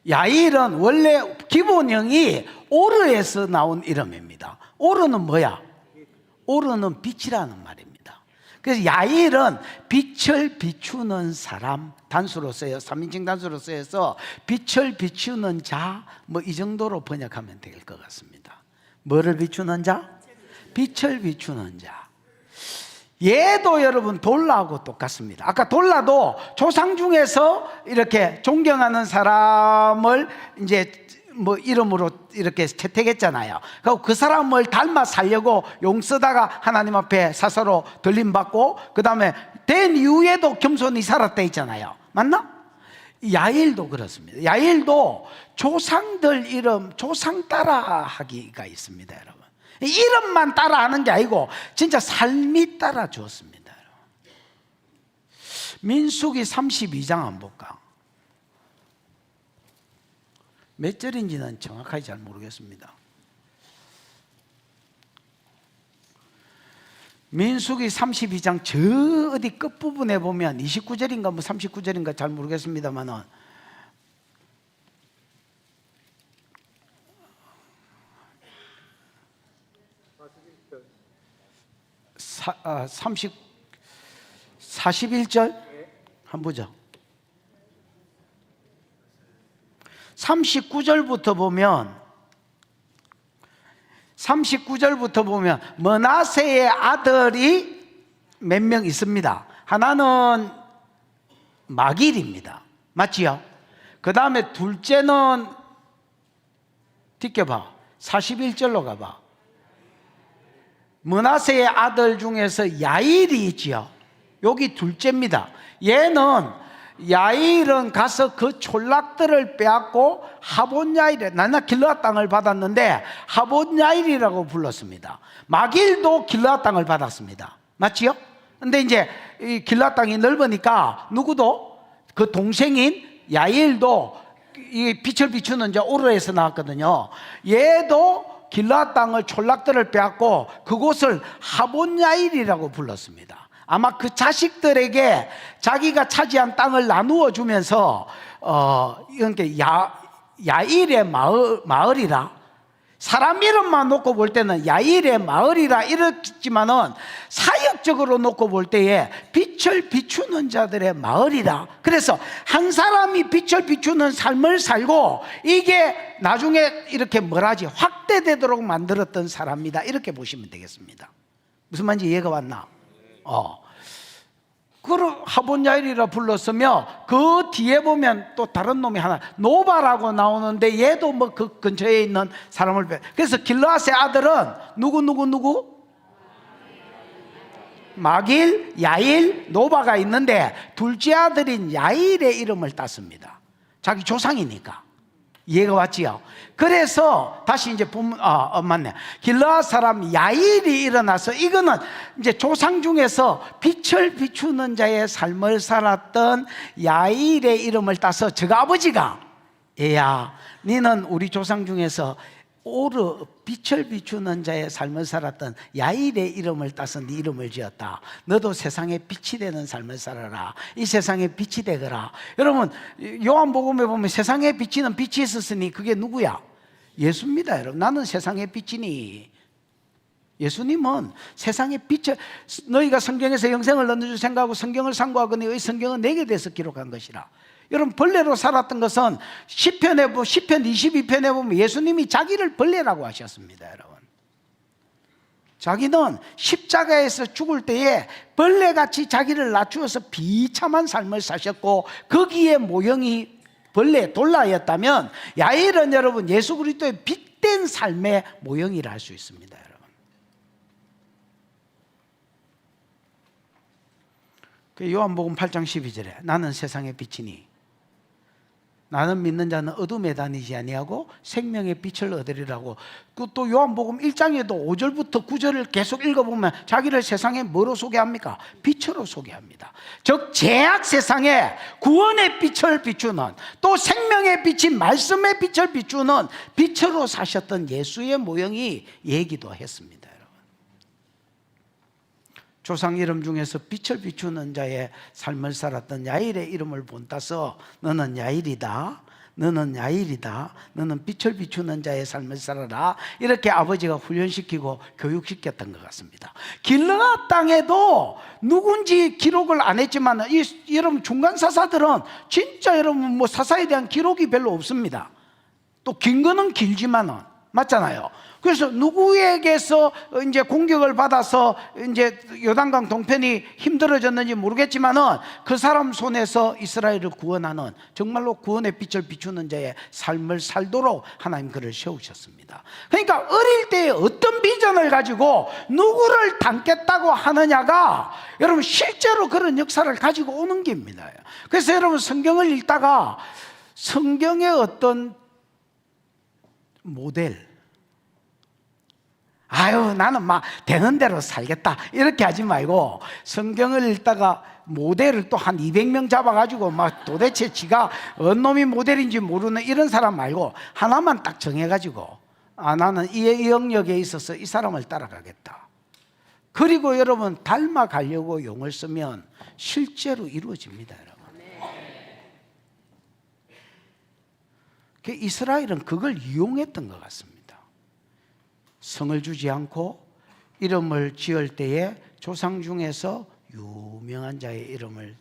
야일은 원래 기본형이 오르에서 나온 이름입니다. 오르는 뭐야? 오르는 빛이라는 말입니다. 그래서 야일은 빛을 비추는 사람, 단수로 써요. 3인칭 단수로 쓰여서 빛을 비추는 자, 뭐 이 정도로 번역하면 될 것 같습니다. 뭐를 비추는 자? 빛을 비추는 자. 얘도 여러분 돌라하고 똑같습니다. 아까 돌라도 조상 중에서 이렇게 존경하는 사람을 이제 뭐 이름으로 이렇게 채택했잖아요. 그 사람을 닮아 살려고 용 쓰다가 하나님 앞에 사사로 들림받고 그 다음에 된 이후에도 겸손히 살았다 있잖아요. 맞나? 야일도 그렇습니다. 야일도 조상들 이름 조상 따라하기가 있습니다, 여러분. 이름만 따라하는 게 아니고 진짜 삶이 따라 주었습니다. 민수기 32장 한번 볼까? 몇 절인지는 정확하게 잘 모르겠습니다. 민수기 32장 저 어디 끝부분에 보면 29절인가 뭐 39절인가 잘 모르겠습니다만은 사, 41절 한번 보죠. 39절부터 보면 므낫세의 아들이 몇 명 있습니다. 하나는 마길입니다. 맞지요? 그 다음에 둘째는 뒷겨봐. 41절로 가봐. 므낫세의 아들 중에서 야일이 있지요. 여기 둘째입니다. 얘는 야일은 가서 그 촌락들을 빼앗고 하봇 야일에, 나는 길르앗 땅을 받았는데 하봇 야일이라고 불렀습니다. 마길도 길르앗 땅을 받았습니다. 맞지요? 근데 이제 이 길르앗 땅이 넓으니까 누구도 그 동생인 야일도 이 빛을 비추는 자 오르에서 나왔거든요. 얘도 길르앗 땅을 촌락들을 빼앗고 그곳을 하봇 야일이라고 불렀습니다. 아마 그 자식들에게 자기가 차지한 땅을 나누어 주면서 이렇게 야일의 마을이라, 사람 이름만 놓고 볼 때는 야일의 마을이라 이렇지만은 사역적으로 놓고 볼 때에 빛을 비추는 자들의 마을이라. 그래서 한 사람이 빛을 비추는 삶을 살고 이게 나중에 이렇게 확대되도록 만들었던 사람이다, 이렇게 보시면 되겠습니다. 무슨 말인지 이해가 왔나? 그걸 하봇 야일이라 불렀으며, 그 뒤에 보면 또 다른 놈이 하나 노바라고 나오는데 얘도 뭐 그 근처에 있는 사람을 그래서 길르앗의 아들은 누구? 마길, 야일, 노바가 있는데 둘째 아들인 야일의 이름을 땄습니다. 자기 조상이니까. 이해가 왔지요? 그래서 다시 이제 보면 맞네. 길르앗 사람 야일이 일어나서, 이거는 이제 조상 중에서 빛을 비추는 자의 삶을 살았던 야일의 이름을 따서 저가 아버지가, 얘야, 너는 우리 조상 중에서 빛을 비추는 자의 삶을 살았던 야일의 이름을 따서 네 이름을 지었다. 너도 세상에 빛이 되는 삶을 살아라. 이 세상에 빛이 되거라. 여러분, 요한복음에 보면 세상에 비치는 빛이 있었으니 그게 누구야? 예수입니다. 여러분, 나는 세상의 빛이니. 예수님은 세상의 빛을, 너희가 성경에서 영생을 얻는 줄 생각하고 성경을 상고하거니 의 성경은 내게 대해서 기록한 것이라. 여러분, 벌레로 살았던 것은 시편 22편에 보면 예수님이 자기를 벌레라고 하셨습니다. 여러분, 자기는 십자가에서 죽을 때에 벌레같이 자기를 낮추어서 비참한 삶을 사셨고 거기에 모형이 벌레 돌라였다면, 야일은 여러분 예수 그리스도의 빛된 삶의 모형이라 할 수 있습니다. 여러분, 그 요한복음 8장 12절에 나는 세상의 빛이니 나는 믿는 자는 어둠에 다니지 아니하고 생명의 빛을 얻으리라고. 또 요한복음 1장에도 5절부터 9절을 계속 읽어보면 자기를 세상에 뭐로 소개합니까? 빛으로 소개합니다. 즉 죄악 세상에 구원의 빛을 비추는, 또 생명의 빛인 말씀의 빛을 비추는 빛으로 사셨던 예수의 모형이 얘기도 했습니다. 조상 이름 중에서 빛을 비추는 자의 삶을 살았던 야일의 이름을 본따서 너는 야일이다, 너는 야일이다, 너는 빛을 비추는 자의 삶을 살아라, 이렇게 아버지가 훈련시키고 교육시켰던 것 같습니다. 길르앗 땅에도 누군지 기록을 안 했지만 여러분 중간 사사들은 진짜 여러분 뭐 사사에 대한 기록이 별로 없습니다. 또 긴 거는 길지만은, 맞잖아요. 그래서 누구에게서 이제 공격을 받아서 이제 요단강 동편이 힘들어졌는지 모르겠지만은 그 사람 손에서 이스라엘을 구원하는, 정말로 구원의 빛을 비추는 자의 삶을 살도록 하나님 그를 세우셨습니다. 그러니까 어릴 때 어떤 비전을 가지고 누구를 닮겠다고 하느냐가 여러분 실제로 그런 역사를 가지고 오는 겁니다. 그래서 여러분 성경을 읽다가 성경의 어떤 모델, 나는 막 되는 대로 살겠다 이렇게 하지 말고, 성경을 읽다가 모델을 또 한 200명 잡아가지고 막 도대체 지가 어느 놈이 모델인지 모르는 이런 사람 말고 하나만 딱 정해가지고 나는 이 영역에 있어서 이 사람을 따라가겠다. 그리고 여러분 닮아가려고 용을 쓰면 실제로 이루어집니다. 여러분, 이스라엘은 그걸 이용했던 것 같습니다. 성을 주지 않고 이름을 지을 때에 조상 중에서 유명한 자의 이름을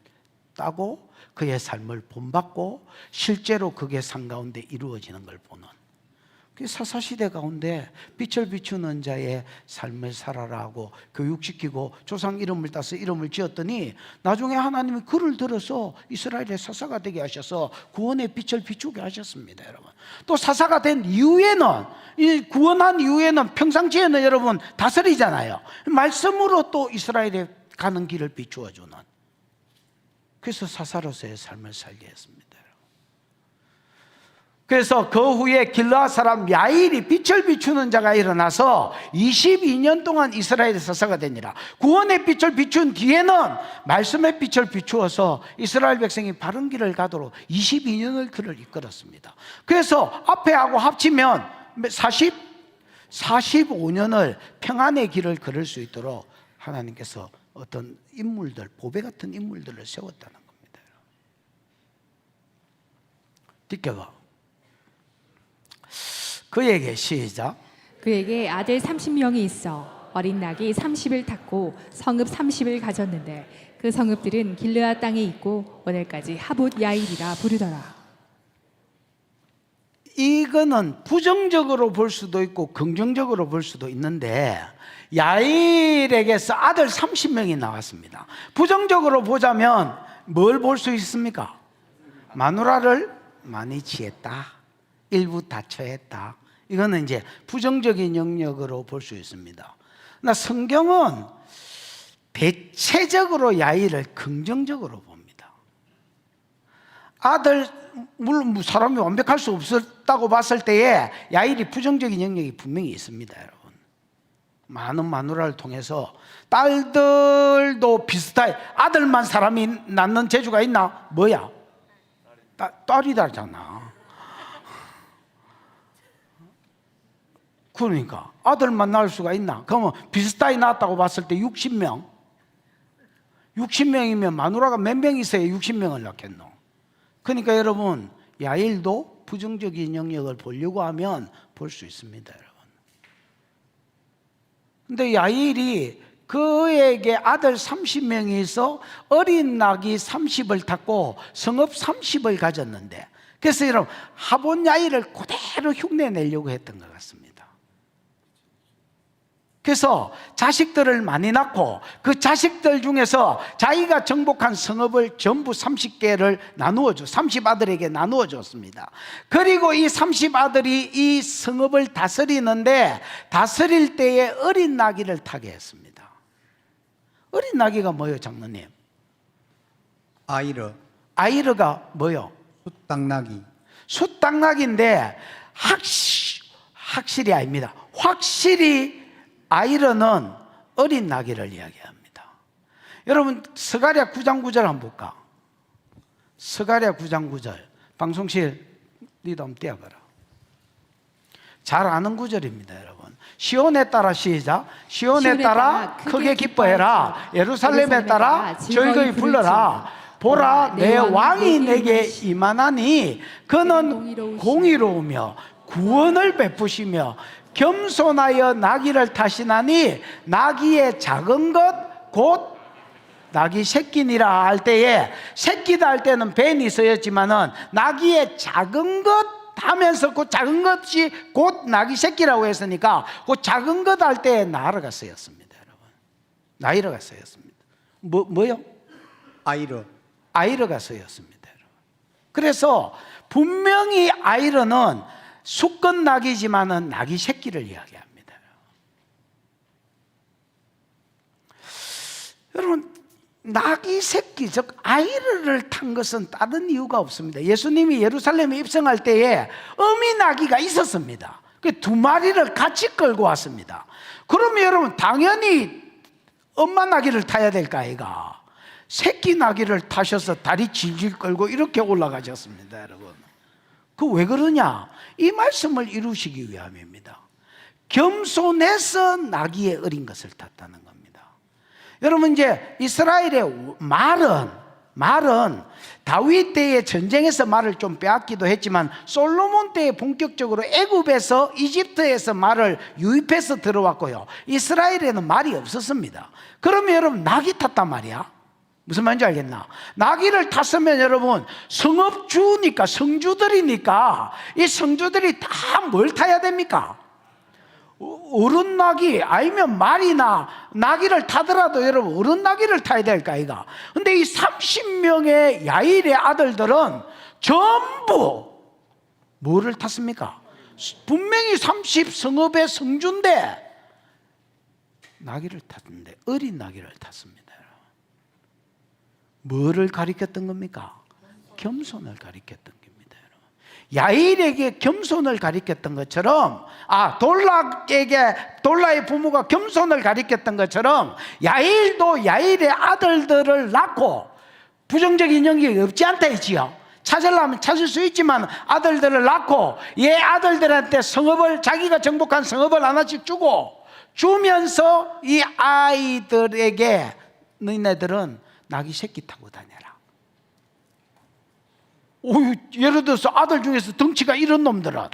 따고 그의 삶을 본받고 실제로 그게 상 가운데 이루어지는 걸 보는, 그 사사시대 가운데 빛을 비추는 자의 삶을 살아라고 교육시키고 조상 이름을 따서 이름을 지었더니 나중에 하나님이 그를 들어서 이스라엘의 사사가 되게 하셔서 구원의 빛을 비추게 하셨습니다. 여러분, 또 사사가 된 이후에는, 이 구원한 이후에는 평상시에는 여러분 다스리잖아요. 말씀으로 또 이스라엘에 가는 길을 비추어주는, 그래서 사사로서의 삶을 살게 했습니다. 그래서 그 후에 길르앗 사람 야일이 빛을 비추는 자가 일어나서 22년 동안 이스라엘의 사사가 되니라. 구원의 빛을 비춘 뒤에는 말씀의 빛을 비추어서 이스라엘 백성이 바른 길을 가도록 22년을 그를 이끌었습니다. 그래서 앞에하고 합치면 45년을 평안의 길을 걸을 수 있도록 하나님께서 어떤 인물들, 보배 같은 인물들을 세웠다는 겁니다. 뒷겨봐. 그에게 시작. 그에게 아들 30명이 있어 어린 낙이 30을 탔고 성읍 30을 가졌는데 그 성읍들은 길르앗 땅에 있고 오늘까지 하봇 야일이라 부르더라. 이거는 부정적으로 볼 수도 있고 긍정적으로 볼 수도 있는데 야일에게서 아들 30명이 나왔습니다. 부정적으로 보자면 뭘 볼 수 있습니까? 마누라를 많이 취했다, 일부 다처했다. 이거는 이제 부정적인 영역으로 볼 수 있습니다. 그러나 성경은 대체적으로 야일을 긍정적으로 봅니다. 아들, 물론 사람이 완벽할 수 없었다고 봤을 때에 야일이 부정적인 영역이 분명히 있습니다, 여러분. 많은 마누라를 통해서 딸들도 비슷해. 아들만 사람이 낳는 재주가 있나? 뭐야? 딸이다잖아. 그러니까 아들만 낳을 수가 있나? 그러면 비슷하게 낳았다고 봤을 때 60명 60명이면 마누라가 몇 명 있어야 60명을 낳겠노? 그러니까 여러분, 야일도 부정적인 영역을 보려고 하면 볼 수 있습니다, 여러분. 근데 야일이 그에게 아들 30명이 있어 어린 낙이 30을 탔고 성읍 30을 가졌는데, 그래서 여러분 하봇 야일을 그대로 흉내내려고 했던 것 같습니다. 그래서 자식들을 많이 낳고 그 자식들 중에서 자기가 정복한 성읍을 전부 30개를 나누어 줘, 30아들에게 나누어 줬습니다. 그리고 이 30아들이 이 성읍을 다스리는데 다스릴 때에 어린 나귀를 타게 했습니다. 어린 나귀가 뭐예요, 장로님? 아이르가 뭐예요? 숫당나귀. 숫당나귀인데 확실히 아닙니다. 확실히 아이러는 어린 나귀를 이야기합니다. 여러분 스가랴 9장 9절 한번 볼까? 스가랴 9장 9절. 방송실 니도 한번 띄워봐라. 잘 아는 구절입니다, 여러분. 시온에 따라 시작. 시온에 따라 크게 기뻐해라. 예루살렘에 따라 즐거이 불러라. 보라, 내 왕이 내게 임하나니 그는 공의로우며 구원을 베푸시며 겸손하여 나귀를 타시나니 나귀의 작은 것 곧 나귀 새끼니라 할 때에, 새끼다 할 때는 벤이 쓰였지만은 나귀의 작은 것 하면서 그 작은 것이 곧 나귀 새끼라고 했으니까 그 작은 것 할 때에 나르가 쓰였습니다, 여러분. 나이르가 쓰였습니다. 뭐요? 아이르가 쓰였습니다, 여러분. 그래서 분명히 아이르는 수컷 나귀지만은 나귀 새끼를 이야기합니다. 여러분, 나귀 새끼, 즉 아이르를 탄 것은 다른 이유가 없습니다. 예수님이 예루살렘에 입성할 때에 어미 나귀가 있었습니다. 그 두 마리를 같이 끌고 왔습니다. 그러면 여러분 당연히 엄마 나귀를 타야 될까, 아이가? 새끼 나귀를 타셔서 다리 질질 끌고 이렇게 올라가셨습니다, 여러분. 그 왜 그러냐? 이 말씀을 이루시기 위함입니다. 겸손해서 나귀의 어린 것을 탔다는 겁니다. 여러분, 이제 이스라엘의 말은 다윗 때의 전쟁에서 말을 좀 빼앗기도 했지만 솔로몬 때에 본격적으로 애굽에서 이집트에서 말을 유입해서 들어왔고요. 이스라엘에는 말이 없었습니다. 그러면 여러분 나귀 탔단 말이야. 무슨 말인지 알겠나? 나귀를 탔으면 여러분 성읍주니까, 성주들이니까 이 성주들이 다 뭘 타야 됩니까? 어른 나귀 아니면 말이나 나귀를 타더라도 여러분 어른 나귀를 타야 될까, 이가? 근데 이 30명의 야일의 아들들은 전부 뭐를 탔습니까? 분명히 30성읍의 성주인데 나귀를 탔는데 어린 나귀를 탔습니다. 뭐를 가리켰던 겁니까? 겸손을 가리켰던 겁니다. 여러분. 야일에게 겸손을 가리켰던 것처럼, 돌라의 부모가 겸손을 가리켰던 것처럼 야일도 야일의 아들들을 낳고, 부정적인 영역이 없지 않다 했지요. 찾으려면 찾을 수 있지만 아들들을 낳고, 얘 아들들한테 성읍을, 자기가 정복한 성읍을 하나씩 주면서 이 아이들에게 너희네들은 나귀 새끼 타고 다녀라. 예를 들어서 아들 중에서 덩치가 이런 놈들은,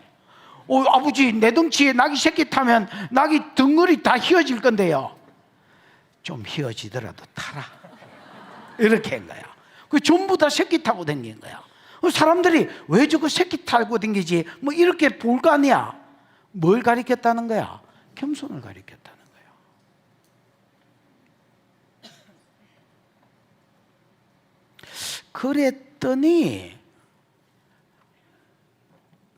아버지 내 덩치에 나귀 새끼 타면 나귀 덩어리 다 휘어질 건데요, 좀 휘어지더라도 타라, 이렇게 한 거야. 그 전부 다 새끼 타고 다닌 거야. 사람들이 왜 저거 새끼 타고 다니지 뭐 이렇게 볼 거 아니야. 뭘 가리켰다는 거야? 겸손을 가리켰다는 거야. 그랬더니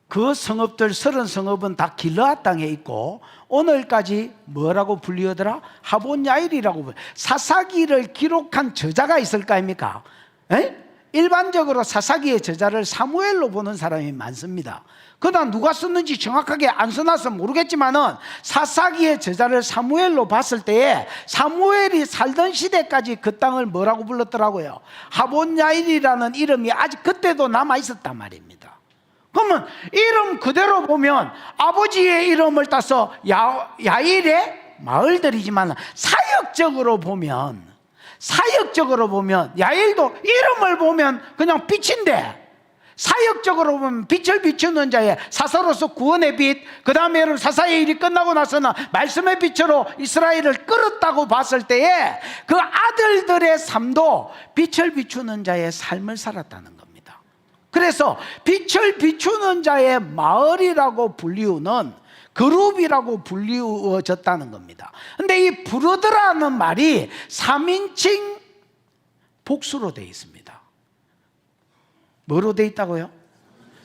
그 성읍들 30성읍은 다 길르앗 땅에 있고, 오늘까지 뭐라고 불리더라? 하본 야일이라고. 사사기를 기록한 저자가 있을 거 아닙니까? 일반적으로 사사기의 저자를 사무엘로 보는 사람이 많습니다. 그러나 누가 썼는지 정확하게 안 써놔서 모르겠지만은, 사사기의 저자를 사무엘로 봤을 때에 사무엘이 살던 시대까지 그 땅을 뭐라고 불렀더라고요? 하본야일이라는 이름이 아직 그때도 남아 있었단 말입니다. 그러면 이름 그대로 보면 아버지의 이름을 따서 야일의 마을들이지만, 사역적으로 보면 야일도 이름을 보면 그냥 빛인데, 사역적으로 보면 빛을 비추는 자의 사사로서 구원의 빛, 그 다음에 여러분 사사의 일이 끝나고 나서는 말씀의 빛으로 이스라엘을 끌었다고 봤을 때에 그 아들들의 삶도 빛을 비추는 자의 삶을 살았다는 겁니다. 그래서 빛을 비추는 자의 마을이라고 불리우는 그룹이라고 불리워졌다는 겁니다. 근데 이 부르드라는 말이 3인칭 복수로 되어 있습니다. 뭐로 되어 있다고요?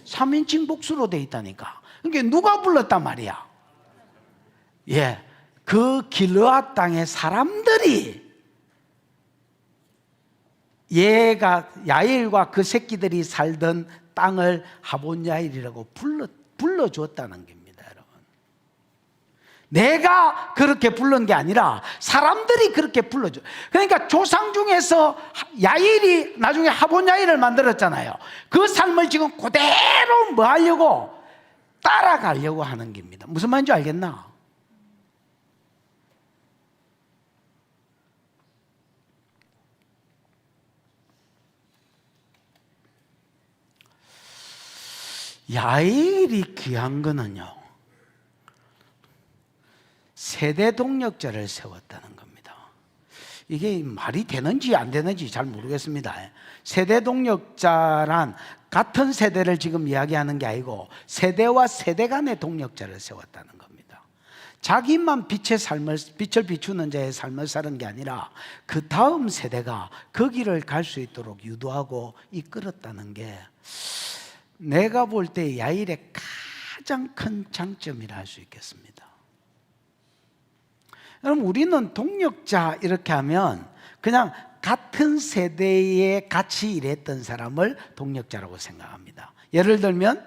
3인칭 복수로 되어 있다니까. 그러니까 누가 불렀단 말이야? 그 길르앗 땅의 사람들이 야일과 그 새끼들이 살던 땅을 하본야일이라고 불러주었다는 겁니다, 여러분. 내가 그렇게 부른 게 아니라 사람들이 그렇게 불러줘. 그러니까 조상 중에서 야일이 나중에 하본야일을 만들었잖아요. 그 삶을 지금 그대로 뭐 하려고? 따라가려고 하는 겁니다. 무슨 말인지 알겠나? 야일이 귀한 거는요, 세대 동력자를 세웠다는 겁니다. 이게 말이 되는지 안 되는지 잘 모르겠습니다. 세대 동력자란 같은 세대를 지금 이야기하는 게 아니고 세대와 세대 간의 동력자를 세웠다는 겁니다. 자기만 빛을 비추는 자의 삶을 사는 게 아니라 그 다음 세대가 그 길을 갈 수 있도록 유도하고 이끌었다는 게 내가 볼 때 야일의 가장 큰 장점이라 할 수 있겠습니다. 여러분, 우리는 동력자 이렇게 하면 그냥 같은 세대에 같이 일했던 사람을 동력자라고 생각합니다. 예를 들면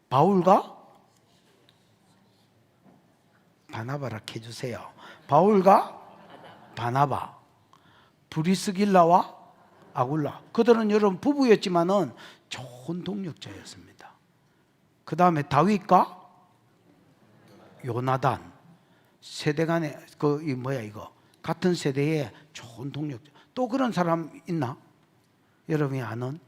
바울과 바나바라 해주세요. 바울과 바나바, 브리스길라와 아굴라, 그들은 여러분 부부였지만은 좋은 동력자였습니다. 그 다음에 다윗과 요나단, 세대 간에 같은 세대에 좋은 동력자. 또 그런 사람 있나? 여러분이 아는?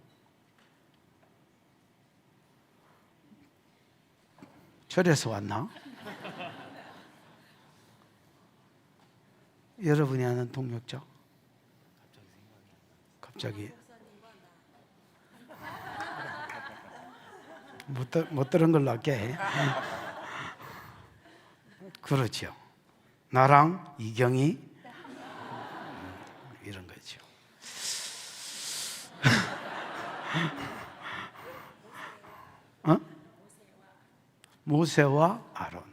절에서 왔나? 여러분이 아는 동력자? 갑자기 못 들은 걸로 할게. 그렇죠. 나랑 이경이 이런 거죠. 모세와 아론.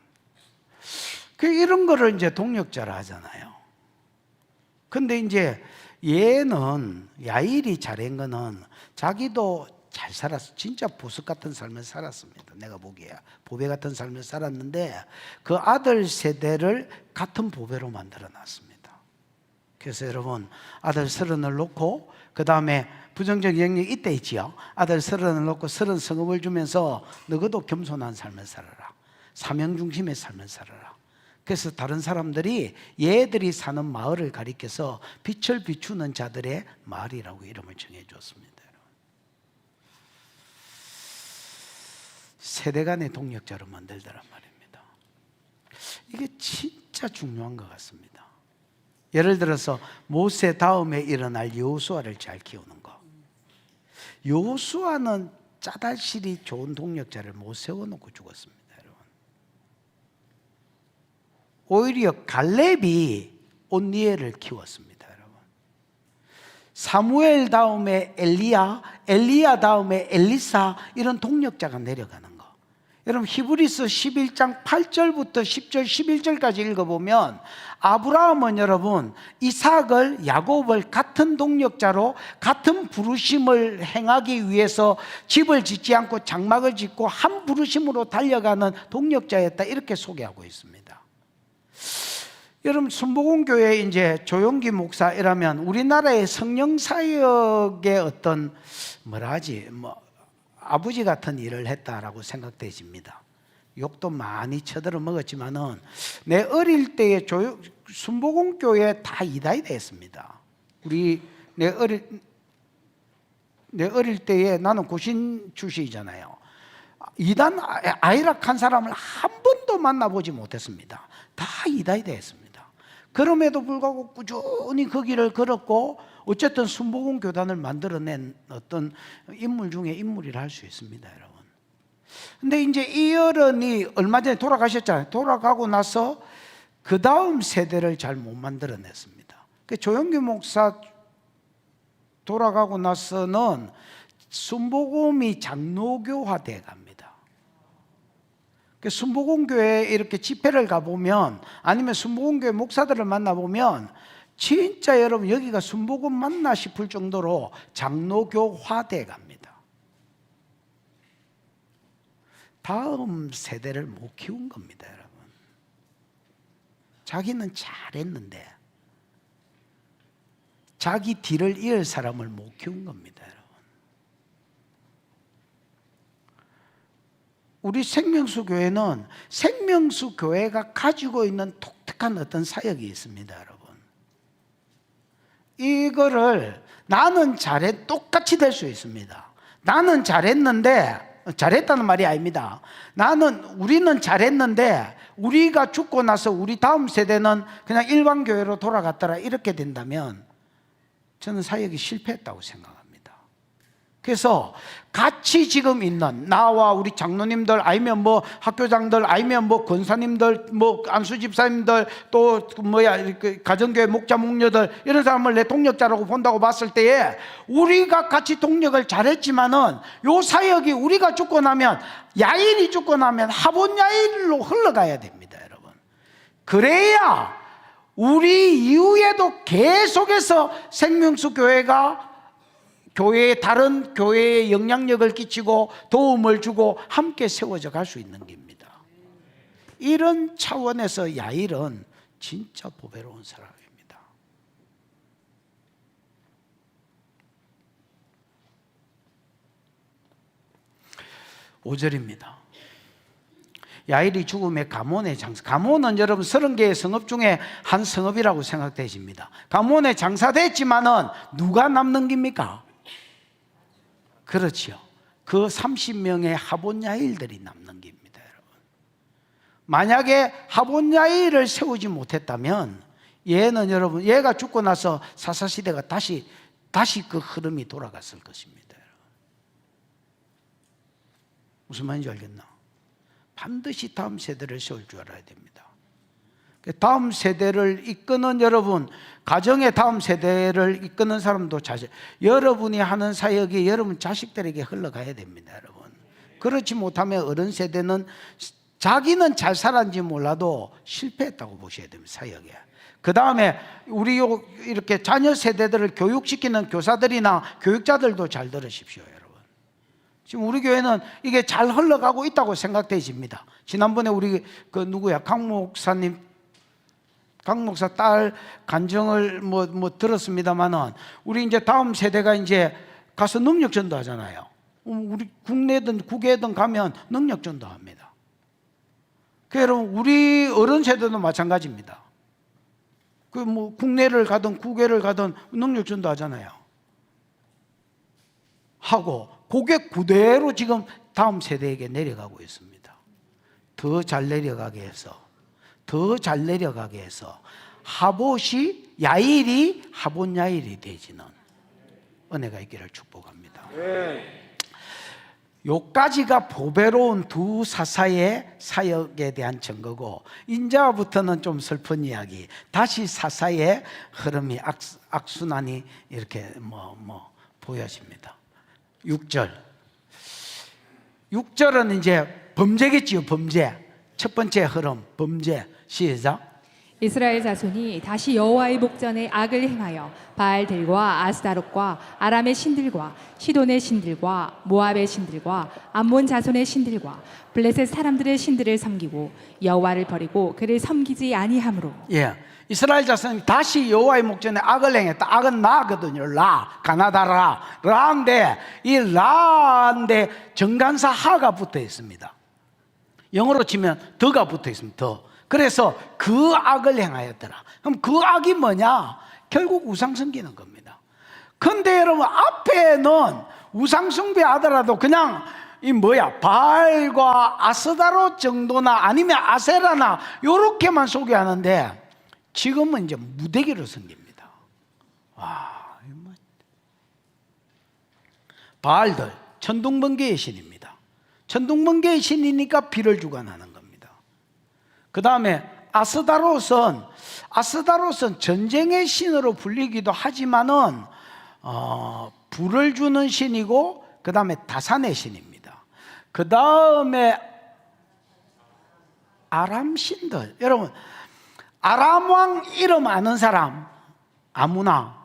이런 거를 이제 동력자라 하잖아요. 근데 이제 얘는 야일이 잘한 거는 자기도 잘 살았어. 진짜 보석 같은 삶을 살았습니다. 내가 보기에 보배 같은 삶을 살았는데 그 아들 세대를 같은 보배로 만들어 놨습니다. 그래서 여러분, 아들 30을 놓고 그 다음에 부정적 영역이 이때 있지요. 아들 30을 놓고 30 성읍을 주면서 너희도 겸손한 삶을 살아라. 사명 중심의 삶을 살아라. 그래서 다른 사람들이 얘들이 사는 마을을 가리켜서 빛을 비추는 자들의 마을이라고 이름을 정해줬습니다. 세대 간의 동력자로 만들더란 말입니다. 이게 진짜 중요한 것 같습니다. 예를 들어서 모세 다음에 일어날 여호수아를 잘 키우는 거. 여호수아는 짜달실이 좋은 동력자를 못 세워놓고 죽었습니다. 여러분. 오히려 갈렙이 온니엘을 키웠습니다. 여러분. 사무엘 다음에 엘리야, 엘리야 다음에 엘리사, 이런 동력자가 내려가는 거. 여러분, 히브리서 11장 8절부터 10절 11절까지 읽어보면 아브라함은 여러분 이삭을, 야곱을 같은 동력자로 같은 부르심을 행하기 위해서 집을 짓지 않고 장막을 짓고 한 부르심으로 달려가는 동력자였다, 이렇게 소개하고 있습니다. 여러분, 순복음교회 이제 조용기 목사 이라면 우리나라의 성령사역의 어떤 아버지 같은 일을 했다라고 생각되집니다. 욕도 많이 쳐들어 먹었지만은 내 어릴 때의 순복음교회 다 이다이다 했습니다. 내 어릴 때에 나는 고신 출신이잖아요. 이단 아이락한 사람을 한 번도 만나보지 못했습니다. 다 이다이다 했습니다. 그럼에도 불구하고 꾸준히 그 길을 걸었고 어쨌든 순복음 교단을 만들어낸 어떤 인물 중에 인물이라 할 수 있습니다, 여러분. 근데 이제 이 어른이 얼마 전에 돌아가셨잖아요. 돌아가고 나서 그 다음 세대를 잘 못 만들어냈습니다. 조영규 목사 돌아가고 나서는 순복음이 장로교화돼 갑니다. 순복음교회에 이렇게 집회를 가보면 아니면 순복음교회 목사들을 만나보면 진짜 여러분 여기가 순복음 맞나 싶을 정도로 장로교화돼 갑니다. 다음 세대를 못 키운 겁니다, 여러분. 자기는 잘했는데 자기 뒤를 이을 사람을 못 키운 겁니다, 여러분. 우리 생명수 교회는 생명수 교회가 가지고 있는 독특한 어떤 사역이 있습니다, 여러분. 이거를 나는 똑같이 될 수 있습니다. 나는 잘했다는 말이 아닙니다. 우리는 잘했는데 우리가 죽고 나서 우리 다음 세대는 그냥 일반 교회로 돌아갔더라, 이렇게 된다면 저는 사역이 실패했다고 생각합니다. 그래서 같이 지금 있는 나와 우리 장로님들, 아니면 학교장들, 아니면 권사님들, 안수 집사님들, 또 가정교회 목자 목녀들, 이런 사람을 내 동력자라고 본다고 봤을 때에 우리가 같이 동력을 잘했지만은 요 사역이 우리가 죽고 나면, 야일이 죽고 나면 하본 야일로 흘러가야 됩니다, 여러분. 그래야 우리 이후에도 계속해서 생명수 교회가 다른 교회에 영향력을 끼치고 도움을 주고 함께 세워져 갈 수 있는 겁니다. 이런 차원에서 야일은 진짜 보배로운 사람입니다. (5절입니다) 야일이 죽음에 가몬의 장사. 가몬은 여러분 30개의 성읍 중에 한 성읍이라고 생각되십니다. 가몬에 장사됐지만은 누가 남는 겁니까? 그렇지요. 그 30명의 하본야일들이 남는 겁니다, 여러분. 만약에 하본야일을 세우지 못했다면 얘는 여러분, 얘가 죽고 나서 사사시대가 다시 그 흐름이 돌아갔을 것입니다, 여러분. 무슨 말인지 알겠나? 반드시 다음 세대를 세울 줄 알아야 됩니다. 다음 세대를 이끄는 여러분, 가정의 다음 세대를 이끄는 사람도 여러분이 하는 사역이 여러분 자식들에게 흘러가야 됩니다, 여러분. 그렇지 못하면 어른 세대는 자기는 잘 살았는지 몰라도 실패했다고 보셔야 됩니다, 사역에. 그 다음에 우리 이렇게 자녀 세대들을 교육시키는 교사들이나 교육자들도 잘 들으십시오, 여러분. 지금 우리 교회는 이게 잘 흘러가고 있다고 생각되집니다. 지난번에 우리 강 목사 딸 간증을 들었습니다만은, 우리 이제 다음 세대가 이제 가서 능력 전도하잖아요. 우리 국내든 국외든 가면 능력 전도합니다. 그 여러분, 우리 어른 세대도 마찬가지입니다. 국내를 가든 국외를 가든 능력 전도하잖아요. 하고 그게 그대로 지금 다음 세대에게 내려가고 있습니다. 더 잘 내려가게 해서, 하봇이 야일이 하봇 야일이 되지는 은혜가 있기를 축복합니다. 요까지가 보배로운 두 사사의 사역에 대한 증거고, 인자부터는 좀 슬픈 이야기. 다시 사사의 흐름이 악순환이 이렇게 보여집니다. 6절은 이제 범죄겠지요. 범죄. 첫 번째 흐름, 범죄. 시작. 이스라엘 자손이 다시 여호와의 목전에 악을 행하여 바알들과 아스다롯과 아람의 신들과 시돈의 신들과 모압의 신들과 암몬 자손의 신들과 블레셋 사람들의 신들을 섬기고 여호와를 버리고 그를 섬기지 아니하므로. 예, 이스라엘 자손이 다시 여호와의 목전에 악을 행했다. 악은 라거든요. 가나다라, 라인데 이 라인데 정관사 하가 붙어 있습니다. 영어로 치면 더가 붙어 있습니다. 더. 그래서 그 악을 행하였더라. 그럼 그 악이 뭐냐? 결국 우상숭배는 겁니다. 근데 여러분, 앞에는 우상숭배하더라도 그냥 바알과 아스다롯 정도나 아니면 아세라나 요렇게만 소개하는데, 지금은 이제 무대기로 섬깁니다. 와, 바알들 천둥번개의 신입니다. 천둥번개의 신이니까 비를 주관하는 겁니다. 그 다음에 아스다롯은 전쟁의 신으로 불리기도 하지만은 불을 주는 신이고, 그 다음에 다산의 신입니다. 그 다음에 아람 신들. 여러분, 아람 왕 이름 아는 사람 아무나?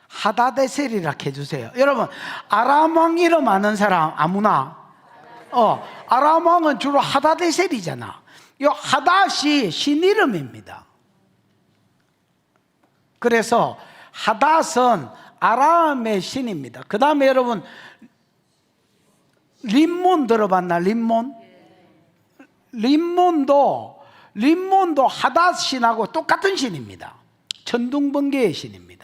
하다데셀이라 해주세요. 여러분, 아람 왕 이름 아는 사람 아무나? 아람 왕은 주로 하다데셀이잖아. 이 하닷이 신 이름입니다. 그래서 하닷은 아람의 신입니다. 그 다음에 여러분, 림몬 들어봤나? 림몬도 하닷 신하고 똑같은 신입니다. 천둥번개의 신입니다.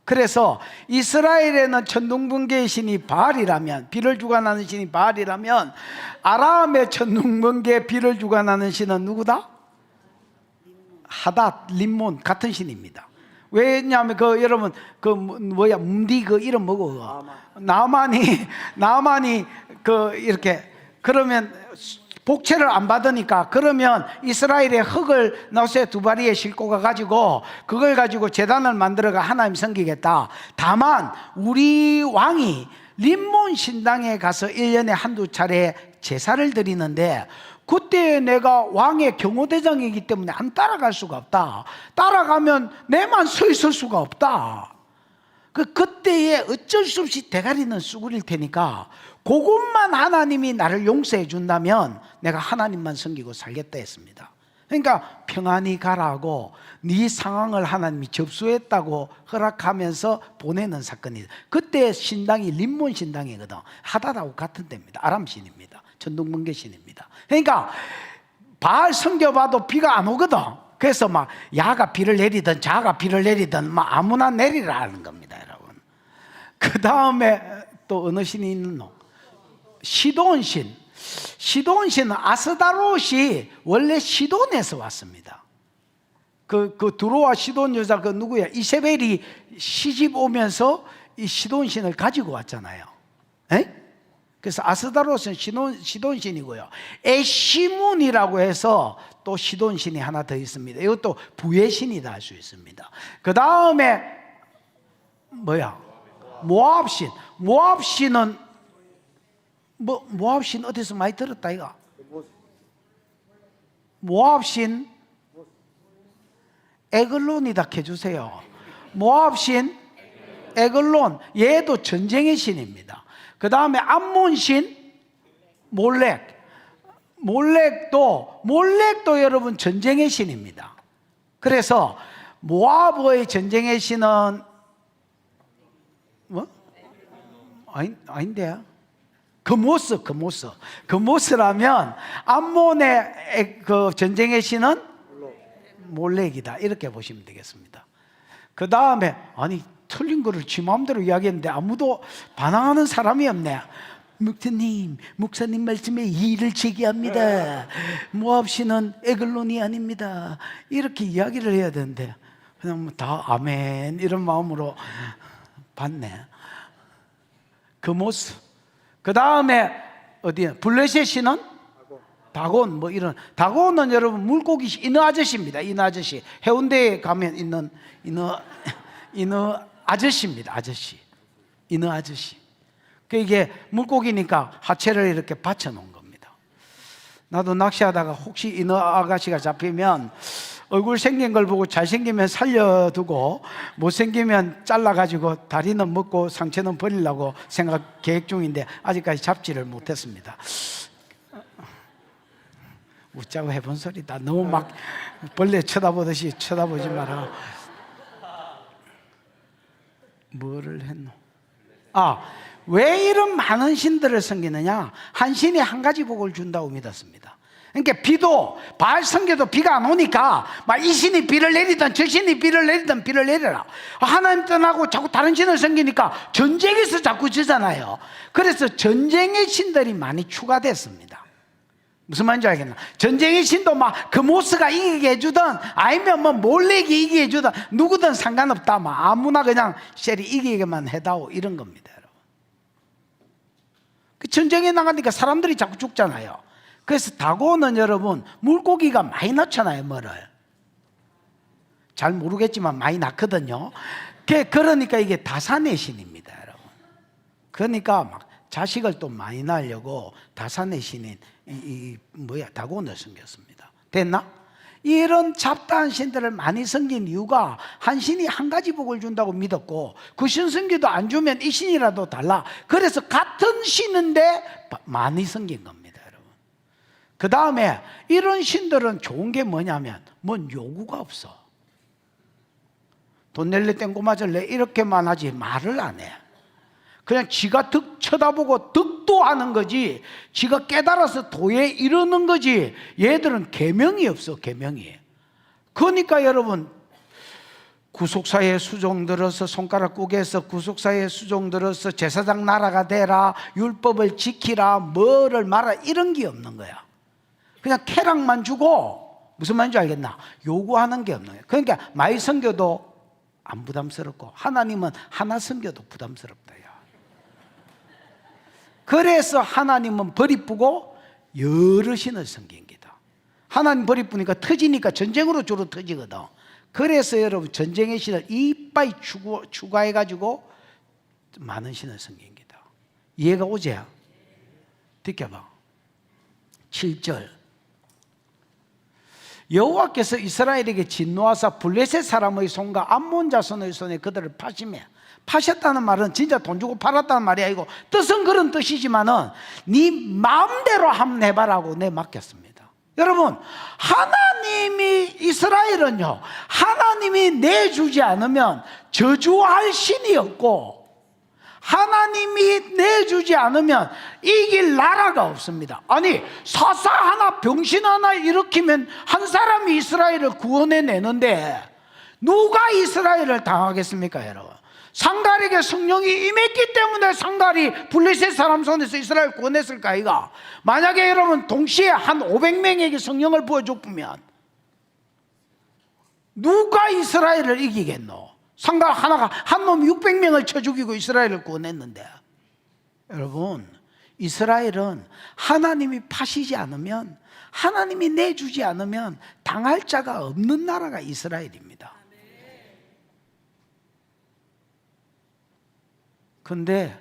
그래서 이스라엘에는 천둥번개의 신이 바알이라면, 비를 주관하는 신이 바알이라면, 아람의 천둥번개 비를 주관하는 신은 누구다? 하닷, 림몬 같은 신입니다. 왜냐하면 여러분 문디 이름 뭐고? 나만이 이렇게 그러면 복채를 안 받으니까, 그러면 이스라엘의 흙을 나세 두 바리에 싣고 가가지고 그걸 가지고 제단을 만들어가 하나님 섬기겠다. 다만 우리 왕이 림몬 신당에 가서 1년에 한두 차례 제사를 드리는데, 그때 내가 왕의 경호대장이기 때문에 안 따라갈 수가 없다. 따라가면 내만 서 있을 수가 없다. 그때에 어쩔 수 없이 대가리는 쑥으릴 테니까 그것만 하나님이 나를 용서해 준다면 내가 하나님만 섬기고 살겠다 했습니다. 그러니까 평안히 가라고 네 상황을 하나님이 접수했다고 허락하면서 보내는 사건이죠. 그때 신당이 림몬 신당이거든. 하닷하고 같은 데입니다. 아람 신입니다. 천둥번개 신입니다. 그러니까 바알 섬겨봐도 비가 안 오거든. 그래서 야가 비를 내리든 자가 비를 내리든 아무나 내리라는 겁니다, 여러분. 그 다음에 또 어느 신이 있노? 시돈 신. 시돈 신은 아스다롯이 원래 시돈에서 왔습니다. 그 두로와 시돈 여자 누구야? 이세벨이 시집 오면서 이 시돈 신을 가지고 왔잖아요. 그래서 아스다롯은 시돈 신이고요. 에시문이라고 해서 또 시돈 신이 하나 더 있습니다. 이것도 부의 신이다 할 수 있습니다. 그 다음에 모압 신. 모압 신은 모압 신 어디서 많이 들었다 이거? 모압신 에글론이다 해주세요. 모압신 에글론, 얘도 전쟁의 신입니다. 그 다음에 암몬신 몰렉도 여러분 전쟁의 신입니다. 그래서 모압의 전쟁의 신은 뭐? 아닌데요. 그모스라면 암몬의 그 전쟁의 신은 몰렉이다, 이렇게 보시면 되겠습니다. 그 다음에 아니 틀린 거를 지 마음대로 이야기했는데 아무도 반항하는 사람이 없네. 목사님 말씀에 이의를 제기합니다. 모압신은 에글론이 아닙니다, 이렇게 이야기를 해야 되는데 그냥 다 아멘 이런 마음으로 받네. 그모스. 그 다음에 어디야? 블레셋 신은 다곤, 뭐 이런. 다곤은 여러분 물고기 인어 아저씨입니다. 인어 아저씨. 해운대에 가면 있는 인어 아저씨입니다. 아저씨. 인어 아저씨. 그 이게 물고기니까 하체를 이렇게 받쳐놓은 겁니다. 나도 낚시하다가 혹시 인어 아가씨가 잡히면 얼굴 생긴 걸 보고 잘생기면 살려두고 못생기면 잘라가지고 다리는 먹고 상체는 버리려고 계획 중인데 아직까지 잡지를 못했습니다. 웃자고 해본 소리다. 너무 막 벌레 쳐다보듯이 쳐다보지 마라. 뭐를 했노? 왜 이런 많은 신들을 섬기느냐? 한 신이 한 가지 복을 준다고 믿었습니다. 그러니까 비도, 바알 성교도 비가 안 오니까 막 이 신이 비를 내리든 저 신이 비를 내리든 비를 내려라. 하나님 떠나고 자꾸 다른 신을 섬기니까 전쟁에서 자꾸 지잖아요. 그래서 전쟁의 신들이 많이 추가됐습니다. 무슨 말인지 알겠나? 전쟁의 신도 막 그모스가 이기게 해주든 아니면 뭐 몰렉이 이기게 해주든 누구든 상관없다. 막 아무나 그냥 셀이 이기게만 해다오, 이런 겁니다, 여러분. 그 전쟁에 나가니까 사람들이 자꾸 죽잖아요. 그래서 다고는 여러분 물고기가 많이 낳잖아요. 뭐를 잘 모르겠지만 많이 낳거든요. 그러니까 이게 다산의 신입니다, 여러분. 그러니까 막 자식을 또 많이 낳으려고 다산의 신인 다곤을 섬겼습니다. 됐나? 이런 잡다한 신들을 많이 섬긴 이유가 한 신이 한 가지 복을 준다고 믿었고 그 신 섬기도 안 주면 이 신이라도 달라. 그래서 같은 신인데 많이 섬긴 겁니다, 여러분. 그 다음에 이런 신들은 좋은 게 뭐냐면 뭔 요구가 없어. 돈 낼래 땡고 맞을래 이렇게만 하지 말을 안 해. 그냥 지가 득 쳐다보고 득도 하는 거지, 지가 깨달아서 도에 이르는 거지. 얘들은 계명이 없어, 계명이. 그러니까 여러분 구속사에 수종 들어서 손가락 꾸겨서 구속사에 수종 들어서 제사장 나라가 되라, 율법을 지키라, 뭐를 말아, 이런 게 없는 거야. 그냥 쾌락만 주고, 무슨 말인지 알겠나? 요구하는 게 없는 거야. 그러니까 많이 섬겨도 안 부담스럽고 하나님은 하나 섬겨도 부담스럽다. 그래서 하나님은 버리쁘고 여러 신을 섬긴 기다. 하나님 버리쁘니까 터지니까 전쟁으로 주로 터지거든. 그래서 여러분 전쟁의 신을 이빠이 추가해가지고 많은 신을 섬긴 기다. 이해가 오지? 듣겨봐. 7절. 여호와께서 이스라엘에게 진노하사 블레셋 사람의 손과 암몬 자손의 손에 그들을 파셨다는 말은 진짜 돈 주고 팔았다는 말이 아니고 뜻은 그런 뜻이지만은 네 마음대로 한번 해봐라고 내 맡겼습니다. 여러분 하나님이 이스라엘은요 하나님이 내주지 않으면 저주할 신이 없고 하나님이 내주지 않으면 이길 나라가 없습니다. 아니 사사 하나 병신 하나 일으키면 한 사람이 이스라엘을 구원해내는데 누가 이스라엘을 당하겠습니까, 여러분? 상갈에게 성령이 임했기 때문에 상갈이 블레셋 사람 손에서 이스라엘 구원했을까 이가? 만약에 여러분 동시에 한 500명에게 성령을 부어줬으면 누가 이스라엘을 이기겠노? 상갈 하나가 한 놈 600명을 쳐 죽이고 이스라엘을 구원했는데, 여러분 이스라엘은 하나님이 파시지 않으면, 하나님이 내주지 않으면 당할 자가 없는 나라가 이스라엘입니다. 근데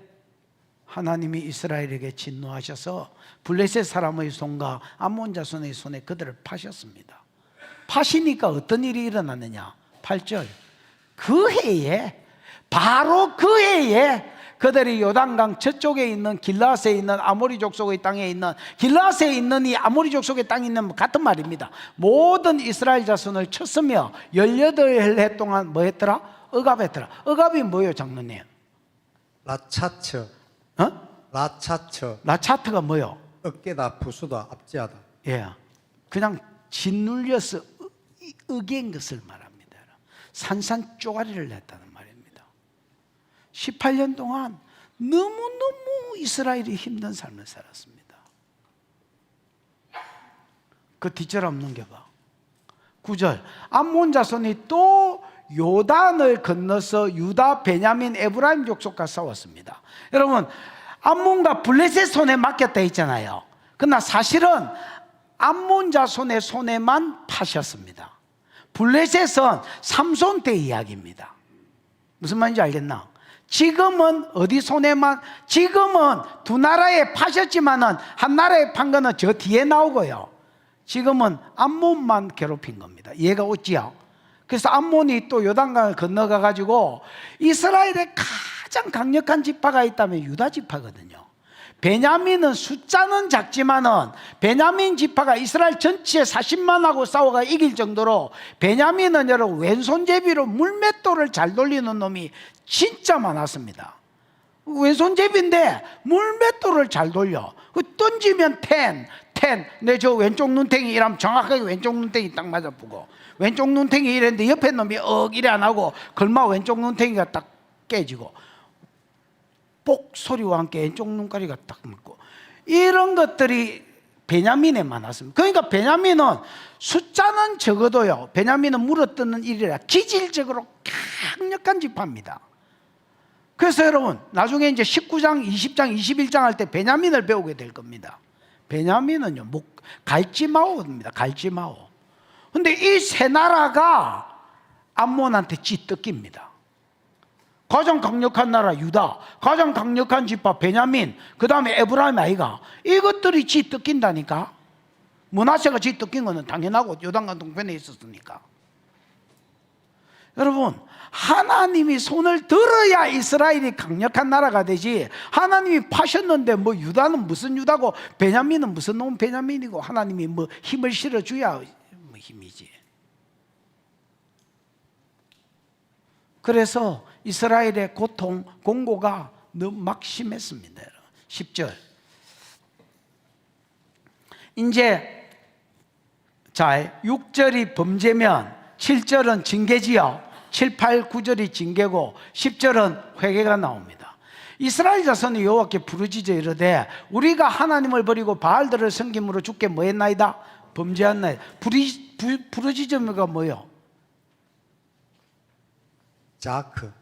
하나님이 이스라엘에게 진노하셔서 블레셋 사람의 손과 암몬 자손의 손에 그들을 파셨습니다. 파시니까 어떤 일이 일어났느냐? 8절. 그 해에, 바로 그 해에 그들이 요단강 저쪽에 있는 길라앗에 있는 아모리 족속의 땅에 있는, 길라앗에 있는 이 아모리 족속의 땅에 있는 같은 말입니다. 모든 이스라엘 자손을 쳤으며 18해 동안 뭐 했더라? 억압했더라. 억압이 뭐예요, 장로님? 라차처. 어? 라차처. 라차트가 뭐요? 어깨다, 부수다, 압제하다. 예, 그냥 짓눌려서 어긴 것을 말합니다. 산산쪼가리를 냈다는 말입니다. 18년 동안 너무너무 이스라엘이 힘든 삶을 살았습니다. 그 뒷절 한번 넘겨봐. 9절. 암몬 자손이 또 요단을 건너서 유다, 베냐민, 에브라임 족속과 싸웠습니다. 여러분, 암몬과 블레셋 손에 맡겼다 했잖아요. 그러나 사실은 암몬 자손의 손에만 파셨습니다. 블레셋은 삼손 때 이야기입니다. 무슨 말인지 알겠나? 지금은 어디 손에만, 지금은 두 나라에 파셨지만은 한 나라에 판 거는 저 뒤에 나오고요. 지금은 암몬만 괴롭힌 겁니다. 이해가 오지요? 그래서 암몬이 또 요단강을 건너가 가지고 이스라엘의 가장 강력한 지파가 있다면 유다 지파거든요. 베냐민은 숫자는 작지만은 베냐민 지파가 이스라엘 전체에 40만하고 싸워가 이길 정도로, 베냐민은 여러분 왼손제비로 물맷돌을 잘 돌리는 놈이 진짜 많았습니다. 왼손제비인데 물맷돌을 잘 돌려. 던지면 내 저 왼쪽 눈탱이 이러면 정확하게 왼쪽 눈탱이 딱 맞아보고, 왼쪽 눈탱이 이랬는데 옆에 놈이 이래 안 하고 걸마 왼쪽 눈탱이가 딱 깨지고, 뽁 소리와 함께 왼쪽 눈가리가 딱 먹고, 이런 것들이 베냐민에 많았습니다. 그러니까 베냐민은 숫자는 적어도요, 베냐민은 물어뜯는 일이라 기질적으로 강력한 지파입니다. 그래서 여러분 나중에 이제 19장, 20장, 21장 할 때 베냐민을 배우게 될 겁니다. 베냐민은요 갈지마오입니다. 갈지마오. 근데 이 세 나라가 암몬한테 찌뜯깁니다. 가장 강력한 나라 유다, 가장 강력한 지파 베냐민, 그 다음에 에브라임 아이가, 이것들이 찌뜯긴다니까. 므낫세가 찌뜯긴 거는 당연하고 요단강 동편에 있었으니까. 여러분, 하나님이 손을 들어야 이스라엘이 강력한 나라가 되지, 하나님이 파셨는데 뭐 유다는 무슨 유다고 베냐민은 무슨 놈 베냐민이고, 하나님이 뭐 힘을 실어줘야 뭐 힘이지. 그래서 이스라엘의 고통, 공고가 너무 막심했습니다. 10절. 이제 자, 6절이 범죄면 7절은 징계지요. 7, 8, 9절이 징계고 10절은 회개가 나옵니다. 이스라엘 자손이 여호와께 부르짖어 이르되 우리가 하나님을 버리고 바알들을 섬김으로 주께 뭐 했나이다? 범죄했나이다. 부르짖음가 뭐요?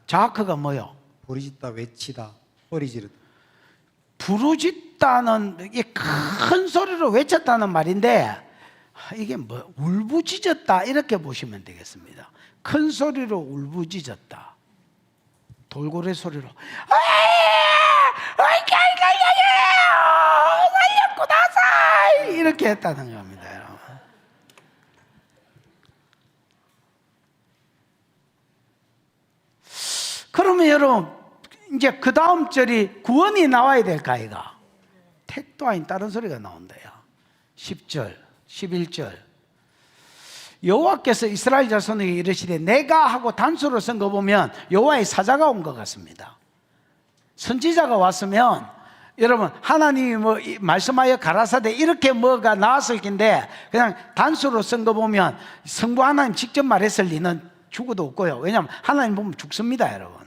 자크가 뭐요? 부르짖다, 외치다, 소리지르다. 부르짖다는 이게 큰 소리로 외쳤다는 말인데, 이게 뭐 울부짖었다 이렇게 보시면 되겠습니다. 큰 소리로 울부짖었다. 돌고래 소리로 살렸구나 이렇게 했다는 겁니다. 그러면 여러분 이제 그 다음 절이 구원이 나와야 될까 이가? 택도 아닌 다른 소리가 나온대요. 10절 11절. 여호와께서 이스라엘 자손에게 이르시되 내가 하고 단수로 쓴 거 보면 여호와의 사자가 온 것 같습니다. 선지자가 왔으면 여러분 하나님이 뭐 말씀하여 가라사대 이렇게 뭐가 나왔을 텐데, 그냥 단수로 쓴 거 보면 성부 하나님 직접 말했을 리는 죽어도 없고요. 왜냐하면 하나님 보면 죽습니다, 여러분.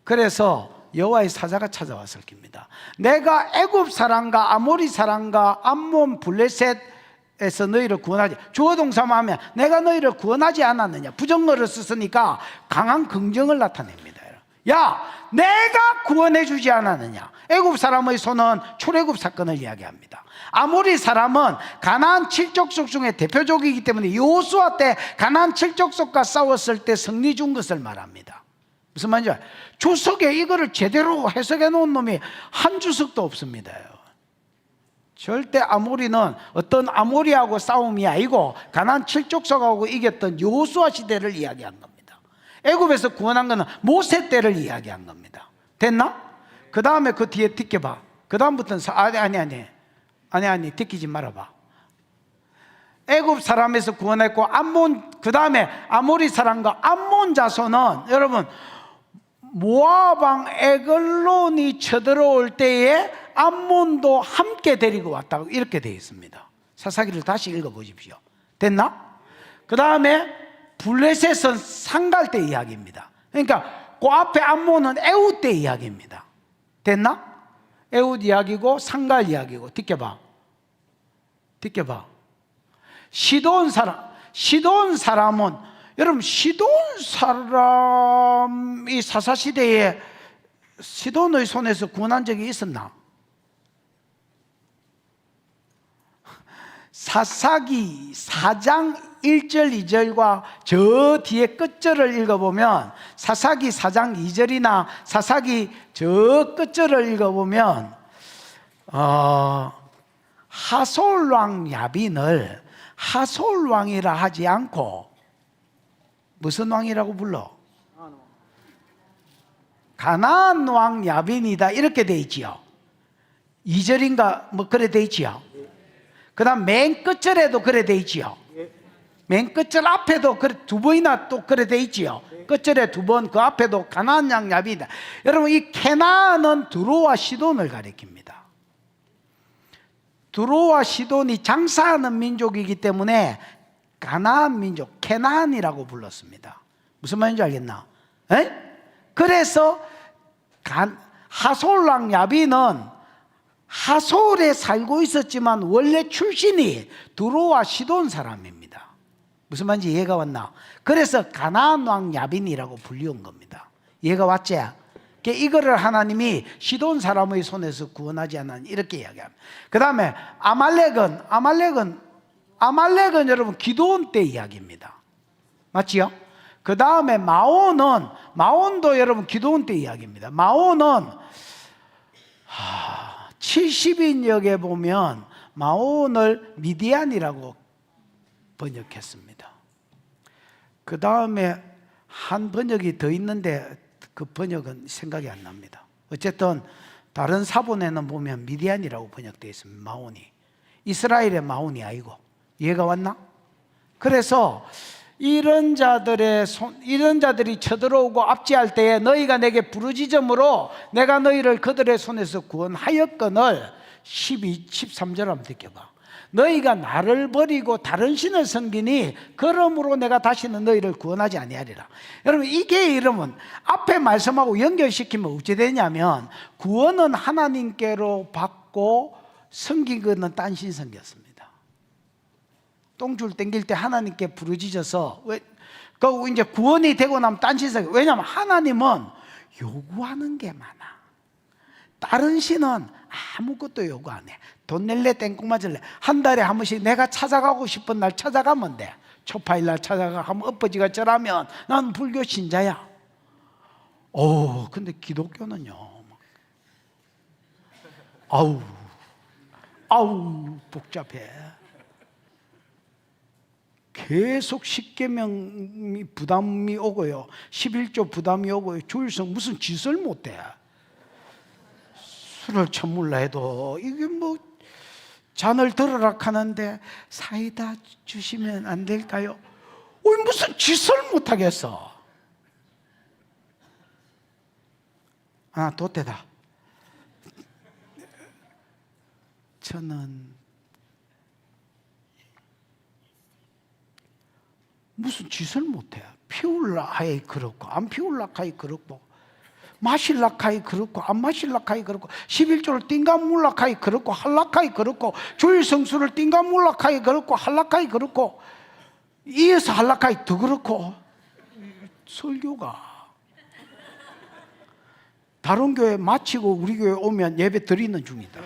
그래서 여호와의 사자가 찾아왔을 겁니다. 내가 애굽 사람과 아모리 사람과 암몬 블레셋에서 너희를 구원하지, 주어 동사만 하면 내가 너희를 구원하지 않았느냐, 부정어를 썼으니까 강한 긍정을 나타냅니다. 야, 내가 구원해 주지 않았느냐. 애굽 사람의 손은 출애굽 사건을 이야기합니다. 아모리 사람은 가나안 7족속 중에 대표족이기 때문에 여호수아 때 가나안 7족속과 싸웠을 때 승리 준 것을 말합니다. 무슨 말인지 알아요? 주석에 이거를 제대로 해석해 놓은 놈이 한 주석도 없습니다. 절대 아모리는 어떤 아모리하고 싸움이 아니고 가나안 7족속하고 이겼던 여호수아 시대를 이야기한 겁니다. 애굽에서 구원한 것은 모세 때를 이야기한 겁니다. 됐나? 그 다음에 그 뒤에 뒷겨봐. 그 다음부터는 아니 뒷기지 말아봐. 애굽 사람에서 구원했고 암몬, 그 다음에 아모리 사람과 암몬 자손은 여러분 모압 왕 에글론이 쳐들어올 때에 암몬도 함께 데리고 왔다고 이렇게 되어 있습니다. 사사기를 다시 읽어보십시오. 됐나? 그 다음에 블레셋은 상갈 때 이야기입니다. 그러니까 그 앞에 암몬은 에훗 때 이야기입니다. 됐나? 에훗 이야기고 상갈 이야기고. 뒷겨봐. 시돈 사람은 여러분 시돈 사람이 사사시대에 시돈의 손에서 구원한 적이 있었나? 사사기 4장 1절 2절과 저 뒤에 끝절을 읽어보면 사사기 4장 2절이나 사사기 저 끝절을 읽어보면 하솔왕 야빈을 하솔왕이라 하지 않고 무슨 왕이라고 불러? 가나안 왕 야빈이다 이렇게 돼 있지요. 2절인가 뭐 그래 돼 있지요. 그 다음 맨 끝절에도 그래 돼 있지요. 맨 끝절 앞에도 그래 두 번이나 또 그래 돼 있지요. 끝절에 두 번, 그 앞에도 가나안 왕 야빈이다. 여러분 이 케나안은 두로와 시돈을 가리킵니다. 두로와 시돈이 장사하는 민족이기 때문에 가나안 민족, 케나안이라고 불렀습니다. 무슨 말인지 알겠나? 에? 그래서 하솔왕 야빈은 하솔에 살고 있었지만 원래 출신이 두로와 시돈 사람입니다. 무슨 말인지 이해가 왔나? 그래서 가나안 왕 야빈이라고 불리운 겁니다. 이해가 왔지? 이거를 하나님이 시돈 사람의 손에서 구원하지 않았니 이렇게 이야기합니다. 그 다음에 아말렉은 여러분 기도원 때 이야기입니다. 맞지요? 그 다음에 마온도 여러분 기도원 때 이야기입니다. 마온은 70인역에 보면 마온을 미디안이라고 번역했습니다. 그 다음에 한 번역이 더 있는데 그 번역은 생각이 안 납니다. 어쨌든 다른 사본에는 보면 미디안이라고 번역되어 있습니다. 마온이 이스라엘의 마온이 아니고. 이해가 왔나? 그래서 이런 자들이 쳐들어오고 압제할 때에 너희가 내게 부르짖음으로 내가 너희를 그들의 손에서 구원하였거늘 13절 한번 느껴봐. 너희가 나를 버리고 다른 신을 섬기니 그러므로 내가 다시는 너희를 구원하지 아니하리라. 여러분 이게 이러면 앞에 말씀하고 연결시키면 어찌 되냐면 구원은 하나님께로 받고 섬긴 것은 딴 신 섬겼습니다. 똥줄 땡길 때 하나님께 부르짖어서 그 이제 구원이 되고 나면 딴 신 섬겨. 왜냐하면 하나님은 요구하는 게 많아. 다른 신은 아무것도 요구 안 해. 돈 낼래 땡콩 맞을래 한 달에 한 번씩 내가 찾아가고 싶은 날 찾아가면 돼. 초파일 날 찾아가 하면 엎어지가 절하면 난 불교 신자야. 근데 기독교는요 아우 복잡해. 계속 10계명이 부담이 오고요 11조 부담이 오고요 주일성 무슨 짓을 못해. 술을 처물라 해도 이게 뭐 잔을 들으라 하는데 사이다 주시면 안 될까요? 무슨 짓을 못하겠어. 도태다. 저는 무슨 짓을 못해. 피울라 하이 그렇고 안 피울라 하이 그렇고 마실라 하이 그렇고 안 마실라 하이 그렇고 11조를 띵가물라 하이 그렇고 할라 하이 그렇고 주일 성수를 띵가물라 하이 그렇고 할라 하이 그렇고 이어서 할라 하이 더 그렇고. 설교가 다른 교회 마치고 우리 교회 오면 예배 드리는 중이다.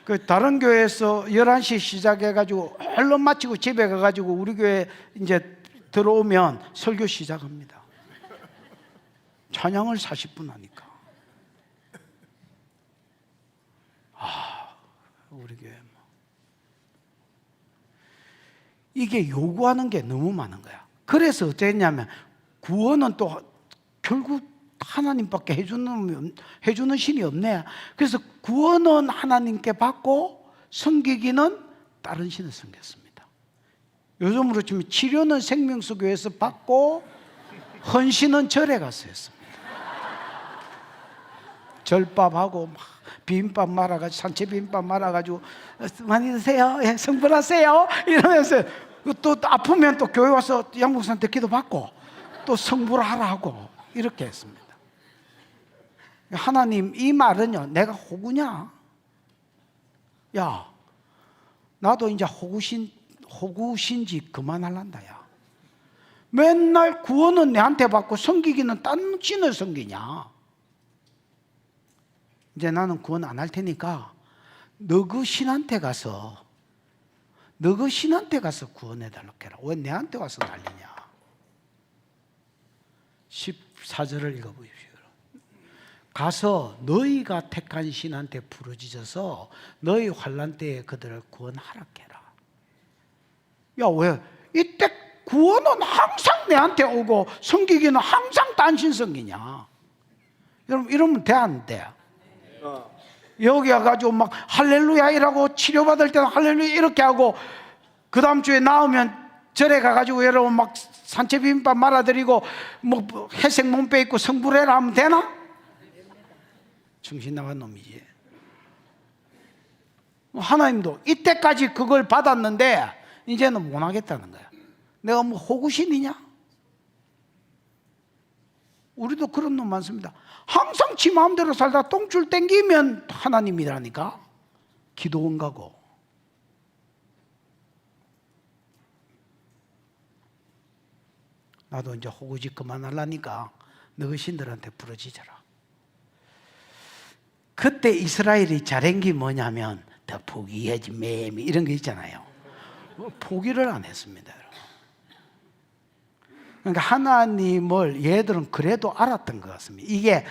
그 다른 교회에서 11시 시작해가지고 얼른 마치고 집에 가가지고 우리 교회 이제 들어오면 설교 시작합니다. 찬양을 40분 하니까. 우리 교회 뭐. 이게 요구하는 게 너무 많은 거야. 그래서 어땠냐면 구원은 또 결국 하나님밖에 해주는 신이 없네. 그래서 구원은 하나님께 받고 섬기기는 다른 신을 섬겼습니다. 요즘으로 치면 치료는 생명수교에서 받고 헌신은 절에 가서 했습니다. 절밥하고 막 비빔밥 말아가지고 산채 비빔밥 말아가지고 많이 드세요, 예, 성불하세요 이러면서 또 아프면 또 교회 와서 양목사한테 기도받고 또 성불하라 하고 이렇게 했습니다. 하나님 이 말은요, 내가 호구냐? 야, 나도 이제 호구신지 그만할란다. 야, 맨날 구원은 내한테 받고 섬기기는 딴 신을 섬기냐? 이제 나는 구원 안 할 테니까 너 그 신한테 가서 구원해달라고 해라. 왜 내한테 와서 난리냐? 14절을 읽어보십시오. 가서 너희가 택한 신한테 부르짖어서 너희 환난 때에 그들을 구원하라 해라. 야, 왜 이때 구원은 항상 내한테 오고 섬기기는 항상 딴신 섬기냐? 여러분 이러면 돼 안 돼? 여기 와가지고 막 할렐루야 이라고 치료받을 때는 할렐루야 이렇게 하고 그 다음 주에 나오면 절에 가가지고 여러분 막 산채 비빔밥 말아드리고 뭐 회색 몸빼 입고 성불해라 하면 되나? 정신 나간 놈이지. 하나님도 이때까지 그걸 받았는데 이제는 못 하겠다는 거야. 내가 뭐 호구신이냐? 우리도 그런 놈 많습니다. 항상 지 마음대로 살다 똥줄 땡기면 하나님이라니까. 기도원 가고. 나도 이제 호구짓 그만하려니까 너희 신들한테 부르짖어라. 그때 이스라엘이 잘한 게 뭐냐면 더 포기하지 매미 이런 거 있잖아요. 포기를 안 했습니다. 그러니까 하나님을 얘들은 그래도 알았던 것 같습니다. 이게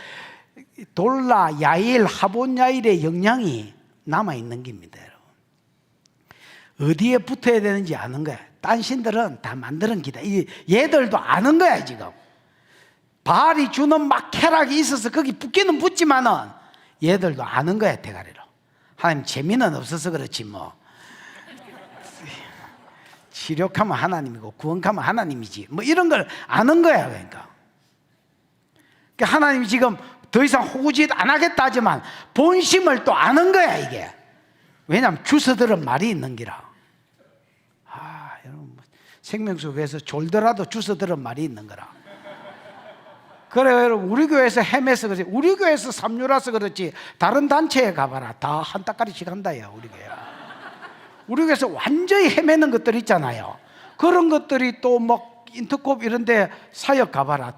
돌라, 야일, 하본 야일의 영향이 남아있는 겁니다. 여러분. 어디에 붙어야 되는지 아는 거야. 딴 신들은 다 만드는 기다. 얘들도 아는 거야 지금. 바알이 주는 막 쾌락이 있어서 거기 붙기는 붙지만은 얘들도 아는 거야 대가리로. 하나님 재미는 없어서 그렇지 뭐. 치료하면 하나님이고 구원하면 하나님이지 뭐 이런 걸 아는 거야. 그러니까 하나님이 지금 더 이상 호구짓 안 하겠다 하지만 본심을 또 아는 거야 이게. 왜냐하면 주서들은 말이 있는 기라. 여러분 생명수교에서 졸더라도 주서들은 말이 있는 거라. 그래요 여러분. 우리 교회에서 헤매서 그렇지, 우리 교회에서 삼류라서 그렇지 다른 단체에 가봐라 다 한 따까리씩 한다 야 우리 교회. 우리 교회에서 완전히 헤매는 것들 있잖아요. 그런 것들이 또 뭐 인터콥 이런 데 사역 가봐라.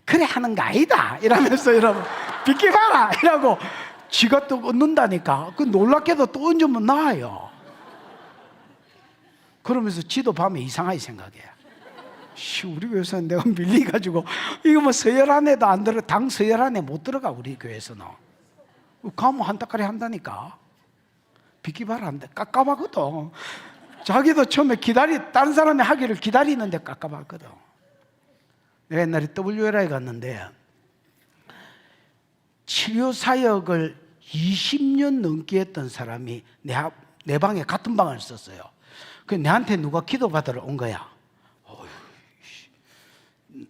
그래 하는 거 아니다 이러면서 여러분 비켜봐라 이라고 지가 또 얻는다니까. 그 놀랍게도 또 얹으면 나아요. 그러면서 지도 밤에 이상하게 생각해. 우리 교회에서는 내가 밀려가지고 이거 뭐 서열 안에도 안 들어, 당 서열 안에 못 들어가. 우리 교회에서는 가면 한 따까리 한다니까. 비키발 한대 깝깝하거든. 자기도 처음에 다른 사람이 하기를 기다리는데 깝깝하거든. 내가 옛날에 WLA에 갔는데 치료 사역을 20년 넘게 했던 사람이 내 방에 같은 방을 썼어요. 그 내한테 누가 기도 받으러 온 거야.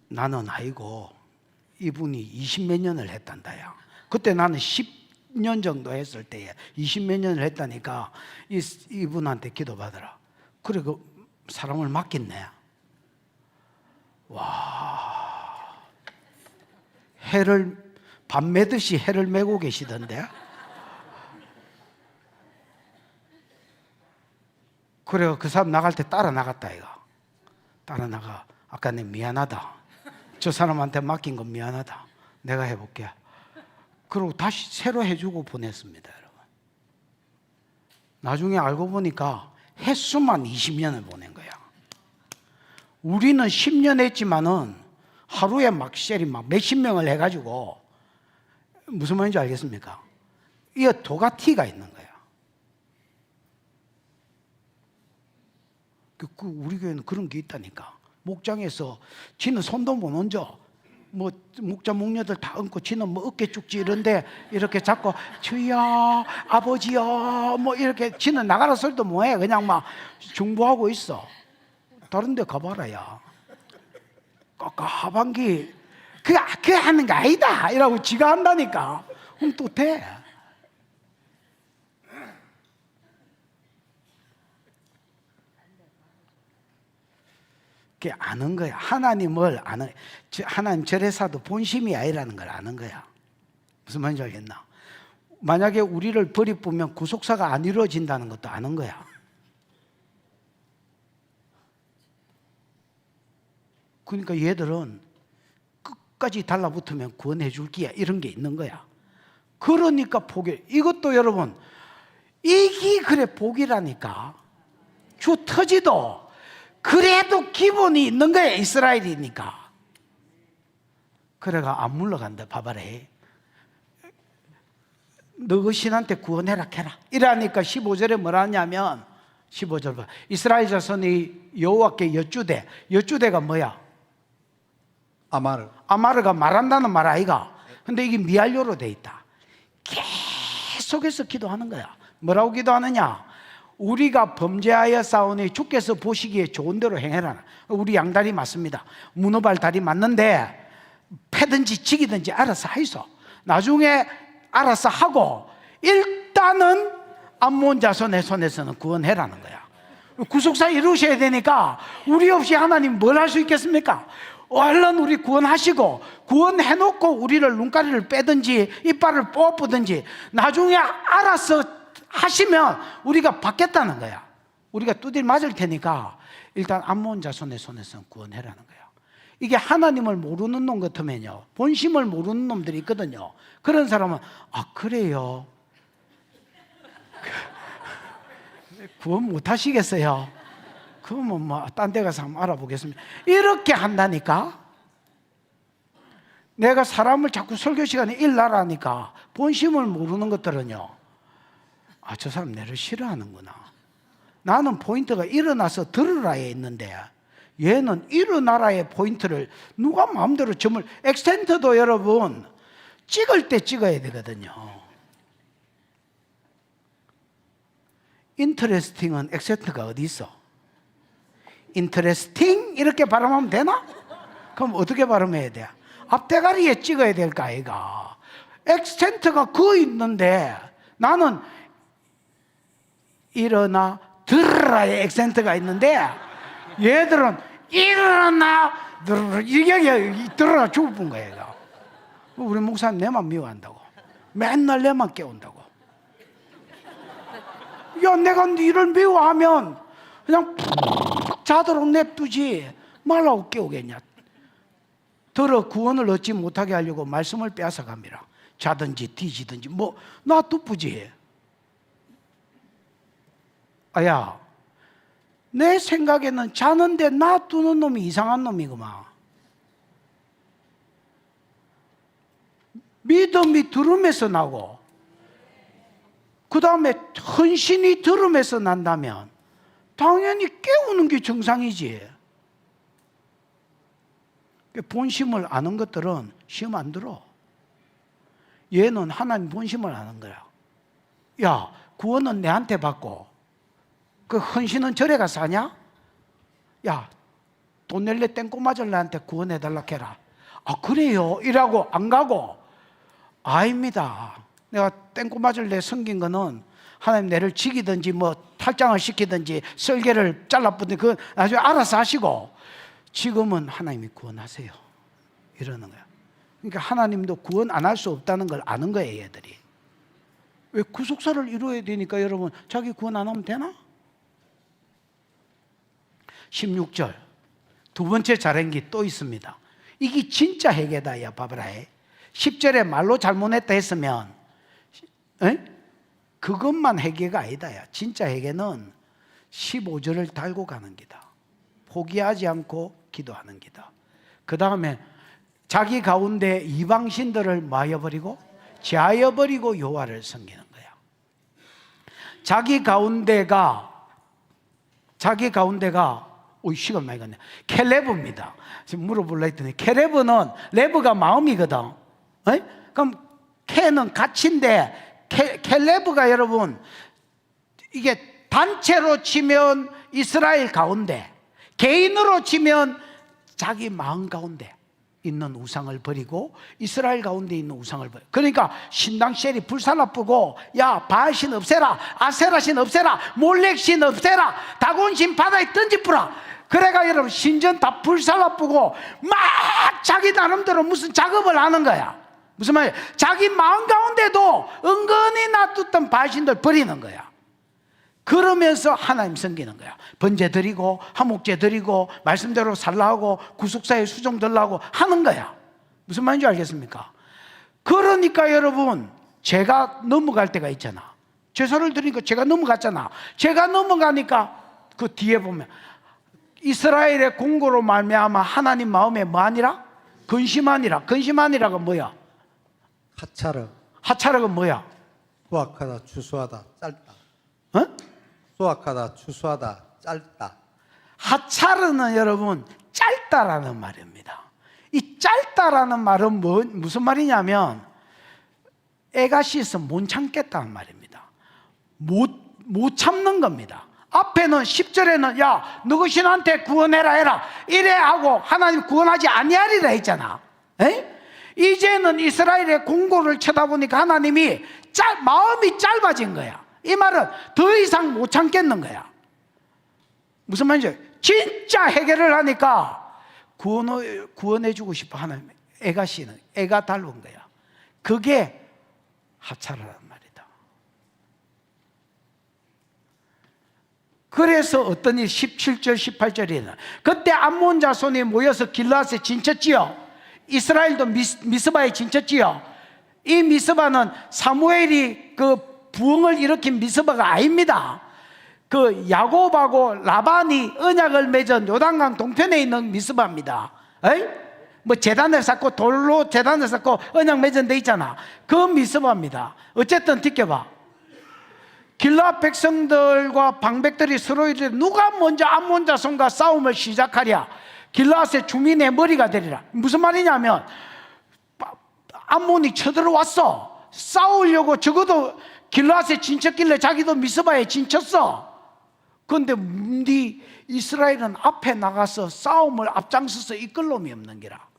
나는 아이고 이분이 20몇 년을 했단다야. 그때 나는 10년 정도 했을 때에 20몇 년을 했다니까 이분한테 기도받으라. 그래 그 사람을 맡겼네. 와, 밤 매듯이 해를 메고 계시던데. 그래 그 사람 나갈 때 따라 나갔다 이거. 따라 나가. 아까 내 미안하다. 저 사람한테 맡긴 건 미안하다. 내가 해볼게. 그리고 다시 새로 해주고 보냈습니다, 여러분. 나중에 알고 보니까 횟수만 20년을 보낸 거야. 우리는 10년 했지만은 하루에 막 셀이 막 몇십 명을 해가지고, 무슨 말인지 알겠습니까? 이게 도가티가 있는 거야. 우리 교회는 그런 게 있다니까. 목장에서 지는 손도 못 얹어. 뭐 목자 목녀들 다 얹고 지는 뭐 어깨 쭉지 이런데 이렇게 잡고 주여 아버지여 뭐 이렇게 지는 나가라 소리도 못해. 그냥 막 중보하고 있어. 다른 데 가봐라 야. 하반기 그게 하는 거 아니다 이라고 지가 한다니까. 그럼 또 돼. 그게 아는 거야. 하나님을 아는, 하나님 절에사도 본심이 아니라는 걸 아는 거야. 무슨 말인지 알겠나? 만약에 우리를 버리쁘면 구속사가 안 이루어진다는 것도 아는 거야. 그러니까 얘들은 끝까지 달라붙으면 구원해 줄기야 이런 게 있는 거야. 그러니까 복이, 이것도 여러분 이게 그래 복이라니까. 주 터지도 그래도 기본이 있는 거야. 이스라엘이니까. 그래가 안 물러간다. 봐봐래. 너그 신한테 구원해라 캐라 이러니까 15절에 뭐라 하냐면 15절 봐. 이스라엘 자손이 여호와께 여쭈되, 여쭈대가 뭐야? 아마르가 말한다는 말 아이가. 근데 이게 미알료로 돼 있다. 계속해서 기도하는 거야. 뭐라고 기도하느냐? 우리가 범죄하여 싸우니 주께서 보시기에 좋은 대로 행해라. 우리 양다리 맞습니다. 문어발 다리 맞는데 패든지 지기든지 알아서 하이소. 나중에 알아서 하고 일단은 암몬 자손의 손에서는 구원해라는 거야. 구속사 이루셔야 되니까 우리 없이 하나님 뭘 할 수 있겠습니까? 얼른 우리 구원하시고 구원해놓고 우리를 눈가리를 빼든지 이빨을 뽑든지 나중에 알아서 하시면 우리가 받겠다는 거야. 우리가 두들 맞을 테니까 일단 암몬 자손의 손에서 구원해라는 거야. 이게 하나님을 모르는 놈 같으면요, 본심을 모르는 놈들이 있거든요. 그런 사람은 아 그래요, 구원 못 하시겠어요? 그러면 뭐 딴 데 가서 한번 알아보겠습니다 이렇게 한다니까. 내가 사람을 자꾸 설교 시간에 일나라니까 본심을 모르는 것들은요, 아 저 사람 내를 싫어하는구나. 나는 포인트가 일어나서 들으라에 있는데 얘는 일어나라의 포인트를 누가 마음대로 점을, 엑센터도 여러분 찍을 때 찍어야 되거든요. 인터레스팅은 엑센터가 어디 있어? 인터레스팅 이렇게 발음하면 되나? 그럼 어떻게 발음해야 돼? 앞대가리에 찍어야 될까 아이가. 엑센터가 그 있는데 나는 일어나 들으라의 액센트가 있는데 얘들은 일어나 이게 들어라 죽을 뿐 거야. 얘가. 우리 목사님 내만 미워한다고. 맨날 내만 깨운다고. 야 내가 니를 미워하면 그냥 푹 자도록 냅두지 말라고 깨우겠냐. 들어 구원을 얻지 못하게 하려고 말씀을 빼앗아갑니다. 자든지 뒤지든지 뭐 놔두쁘지. 아야, 내 생각에는 자는데 놔두는 놈이 이상한 놈이구만. 믿음이 들음에서 나고 그 다음에 헌신이 들음에서 난다면 당연히 깨우는 게 정상이지. 본심을 아는 것들은 시험 안 들어. 얘는 하나님 본심을 아는 거야. 야, 구원은 내한테 받고 그 헌신은 절에 가서 하냐? 야, 돈 낼래 땡꼬 맞을래한테 구원해달라 해라. 아 그래요? 이라고 안 가고 아닙니다. 내가 땡꼬 맞을래 섬긴 거는 하나님 내를 죽이든지 뭐 탈장을 시키든지 설계를 잘라붙든지 그건 나중에 알아서 하시고 지금은 하나님이 구원하세요 이러는 거야. 그러니까 하나님도 구원 안 할 수 없다는 걸 아는 거예요 얘들이. 왜 구속사를 이루어야 되니까 여러분 자기 구원 안 하면 되나? 16절 두 번째 자랭기 또 있습니다. 이게 진짜 해계다 야 봐봐라. 10절에 말로 잘못했다 했으면 에? 그것만 회개가 아니다야. 진짜 회개는 15절을 달고 가는 기다. 포기하지 않고 기도하는 기다. 그 다음에 자기 가운데 이방신들을 마여버리고 제하여버리고 여호와를 섬기는 거야. 자기 가운데가 시간 많이 갔네. 켈레브입니다. 지금 물어보려 했더니 켈레브는 레브가 마음이거든. 에이? 그럼 케는 가치인데 켈레브가 여러분 이게 단체로 치면 이스라엘 가운데, 개인으로 치면 자기 마음 가운데 있는 우상을 버리고 이스라엘 가운데 있는 우상을 버려. 그러니까 신당 셀이 불살라쁘고 야 바알신 없애라, 아세라신 없애라, 몰렉신 없애라, 다곤신 바다에 던지뿌라. 그래가 여러분 신전 다 불살라쁘고 막 자기 나름대로 무슨 작업을 하는 거야. 무슨 말이야? 자기 마음 가운데도 은근히 놔뒀던 바알신들 버리는 거야. 그러면서 하나님 섬기는 거야. 번제 드리고 화목제 드리고 말씀대로 살라고 구속사에 수종 들라고 하는 거야. 무슨 말인지 알겠습니까? 그러니까 여러분 제가 넘어갈 때가 있잖아. 제사를 드리니까 제가 넘어갔잖아. 제가 넘어가니까 그 뒤에 보면 이스라엘의 공고로 말미암아 하나님 마음에 뭐하니라? 근심하니라. 근심하니라가 뭐야? 하차르. 하차르가 뭐야? 수확하다 추수하다 짧다. 어? 수확하다 추수하다 짧다. 하차르는 여러분 짧다라는 말입니다. 이 짧다라는 말은 무슨 말이냐면 애가 씻어 못 참겠다는 말입니다. 못 참는 겁니다. 앞에는 10절에는 야 너그 신한테 구원해라 해라 이래 하고 하나님 구원하지 아니하리라 했잖아. 에? 이제는 이스라엘의 공고를 쳐다보니까 하나님이 마음이 짧아진 거야. 이 말은 더 이상 못 참겠는 거야. 무슨 말인지 진짜 해결을 하니까 구원해주고 싶어 하나님. 애가 씨는 애가 닮은 거야. 그게 하차라는 말이다. 그래서 어떤 일 17절 18절에는 그때 암몬 자손이 모여서 길르앗에 진쳤지요. 이스라엘도 미스바에 진쳤지요. 이 미스바는 사무엘이 그 부흥을 일으킨 미스바가 아닙니다. 그 야곱하고 라반이 언약을 맺은 요단강 동편에 있는 미스바입니다. 에이? 뭐 제단을 쌓고 돌로 제단을 쌓고 언약 맺은 데 있잖아. 그 미스바입니다. 어쨌든 뒷겨봐. 길르앗 백성들과 방백들이 서로 이르되 누가 먼저 암몬 자손과 싸움을 시작하랴. 길르앗의 주민의 머리가 되리라. 무슨 말이냐면 암몬이 쳐들어왔어. 싸우려고 적어도 길르앗에 진쳤길래 자기도 미스바에 진쳤어. 그런데 이스라엘은 앞에 나가서 싸움을 앞장서서 이끌 놈이 없는 게라.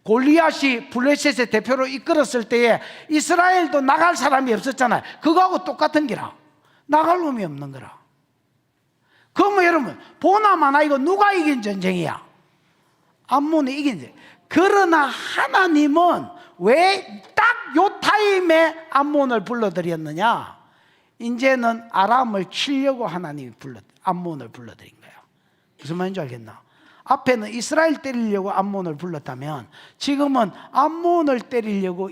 골리앗이 블레셋의 대표로 이끌었을 때에 이스라엘도 나갈 사람이 없었잖아요. 그거하고 똑같은 게라. 나갈 놈이 없는 거라. 그러면 여러분 보나마나 이거 누가 이긴 전쟁이야? 암몬이 이긴 전쟁. 그러나 하나님은 왜 딱 요 타임에 암몬을 불러들였느냐? 이제는 아람을 치려고 하나님이 암몬을 불러들인 거예요. 무슨 말인지 알겠나? 앞에는 이스라엘 때리려고 암몬을 불렀다면 지금은 암몬을 때리려고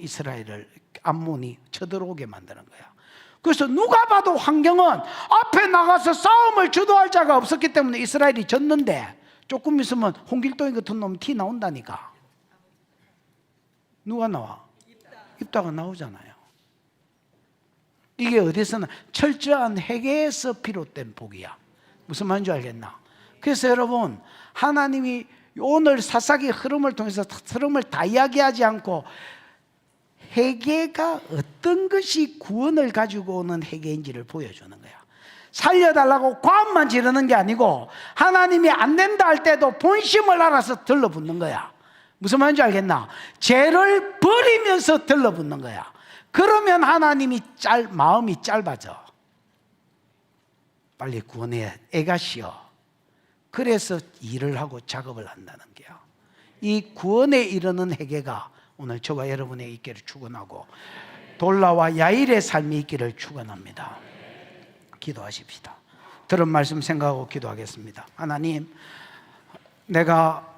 암몬이 쳐들어오게 만드는 거야. 그래서 누가 봐도 환경은 앞에 나가서 싸움을 주도할 자가 없었기 때문에 이스라엘이 졌는데 조금 있으면 홍길동이 같은 놈 티 나온다니까. 누가 나와? 입다가 나오잖아요. 이게 어디서나 철저한 회개에서 비롯된 복이야. 무슨 말인지 알겠나? 그래서 여러분 하나님이 오늘 사사기 흐름을 통해서 흐름을 다 이야기하지 않고 회개가 어떤 것이 구원을 가지고 오는 회개인지를 보여주는 거야. 살려달라고 과음만 지르는 게 아니고 하나님이 안 된다 할 때도 본심을 알아서 들러붙는 거야. 무슨 말인지 알겠나? 죄를 버리면서 들러붙는 거야. 그러면 하나님이 마음이 짧아져. 빨리 구원해 애가 쉬어. 그래서 일을 하고 작업을 한다는 거야. 이 구원에 이르는 회개가 오늘 저와 여러분의 있기를 축원하고 돌라와 야일의 삶이 있기를 축원합니다. 기도하십시다. 들은 말씀 생각하고 기도하겠습니다. 하나님, 내가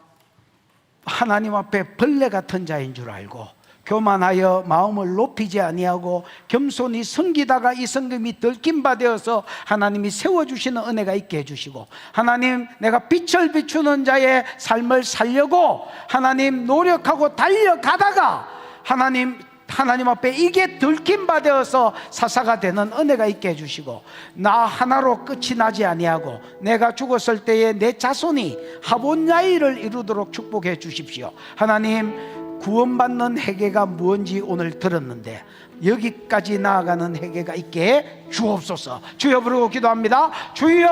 하나님 앞에 벌레 같은 자인 줄 알고 교만하여 마음을 높이지 아니하고 겸손히 섬기다가 이 섬김이 들킨 바 되어서 하나님이 세워주시는 은혜가 있게 해주시고, 하나님 내가 빛을 비추는 자의 삶을 살려고 하나님 노력하고 달려가다가 하나님 앞에 이게 들킨 바 되어서 사사가 되는 은혜가 있게 해주시고, 나 하나로 끝이 나지 아니하고 내가 죽었을 때에 내 자손이 하본야일을 이루도록 축복해 주십시오. 하나님, 구원받는 회개가 무엇인지 오늘 들었는데 여기까지 나아가는 회개가 있게 주옵소서. 주여 부르고 기도합니다. 주여,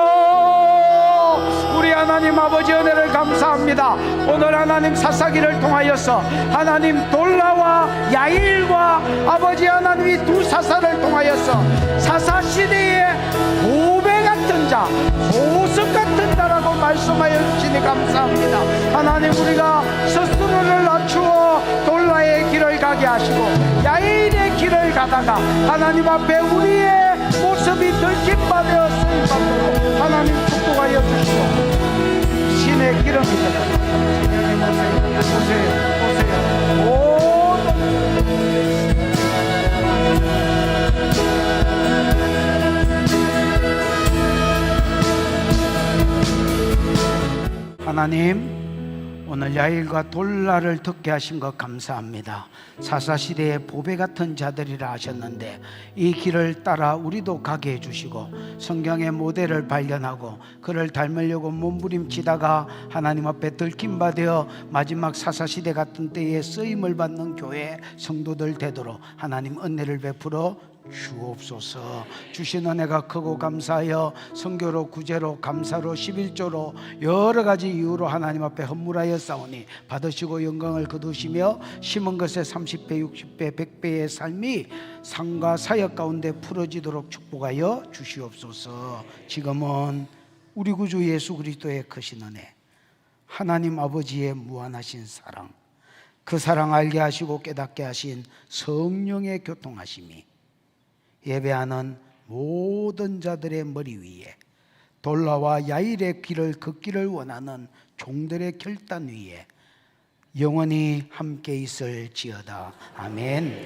우리 하나님 아버지 은혜를 감사합니다. 오늘 하나님 사사기를 통하여서 하나님 돌라와 야일과 아버지 하나님이 두 사사를 통하여서 사사시대의 보배 같은 자, 보석 같은 자라고 말씀하여 주시니 감사합니다. 하나님, 우리가 스스로를 낮추어 돌라의 길을 가게 하시고 야일의 길을 가다가 하나님 앞에 우리의 모습이 들킨 바 되어 쓰임받도록 하나님 축복하여 주시고, 신의 기름이 하나님, 오늘 야일과 돌라를 듣게 하신 것 감사합니다. 사사시대의 보배 같은 자들이라 하셨는데 이 길을 따라 우리도 가게 해주시고, 성경의 모델을 발견하고 그를 닮으려고 몸부림치다가 하나님 앞에 들킨 바 되어 마지막 사사시대 같은 때에 쓰임을 받는 교회 성도들 되도록 하나님 은혜를 베풀어 주옵소서. 주신 은혜가 크고 감사하여 선교로, 구제로, 감사로, 11조로 여러 가지 이유로 하나님 앞에 헌물하여 싸우니 받으시고 영광을 거두시며 심은 것에 30배, 60배, 100배의 삶이 삶과 사역 가운데 풀어지도록 축복하여 주시옵소서. 지금은 우리 구주 예수 그리스도의 크신 은혜, 하나님 아버지의 무한하신 사랑, 그 사랑 알게 하시고 깨닫게 하신 성령의 교통하심이 예배하는 모든 자들의 머리 위에, 돌라와 야일의 길을 걷기를 원하는 종들의 결단 위에 영원히 함께 있을지어다. 아멘.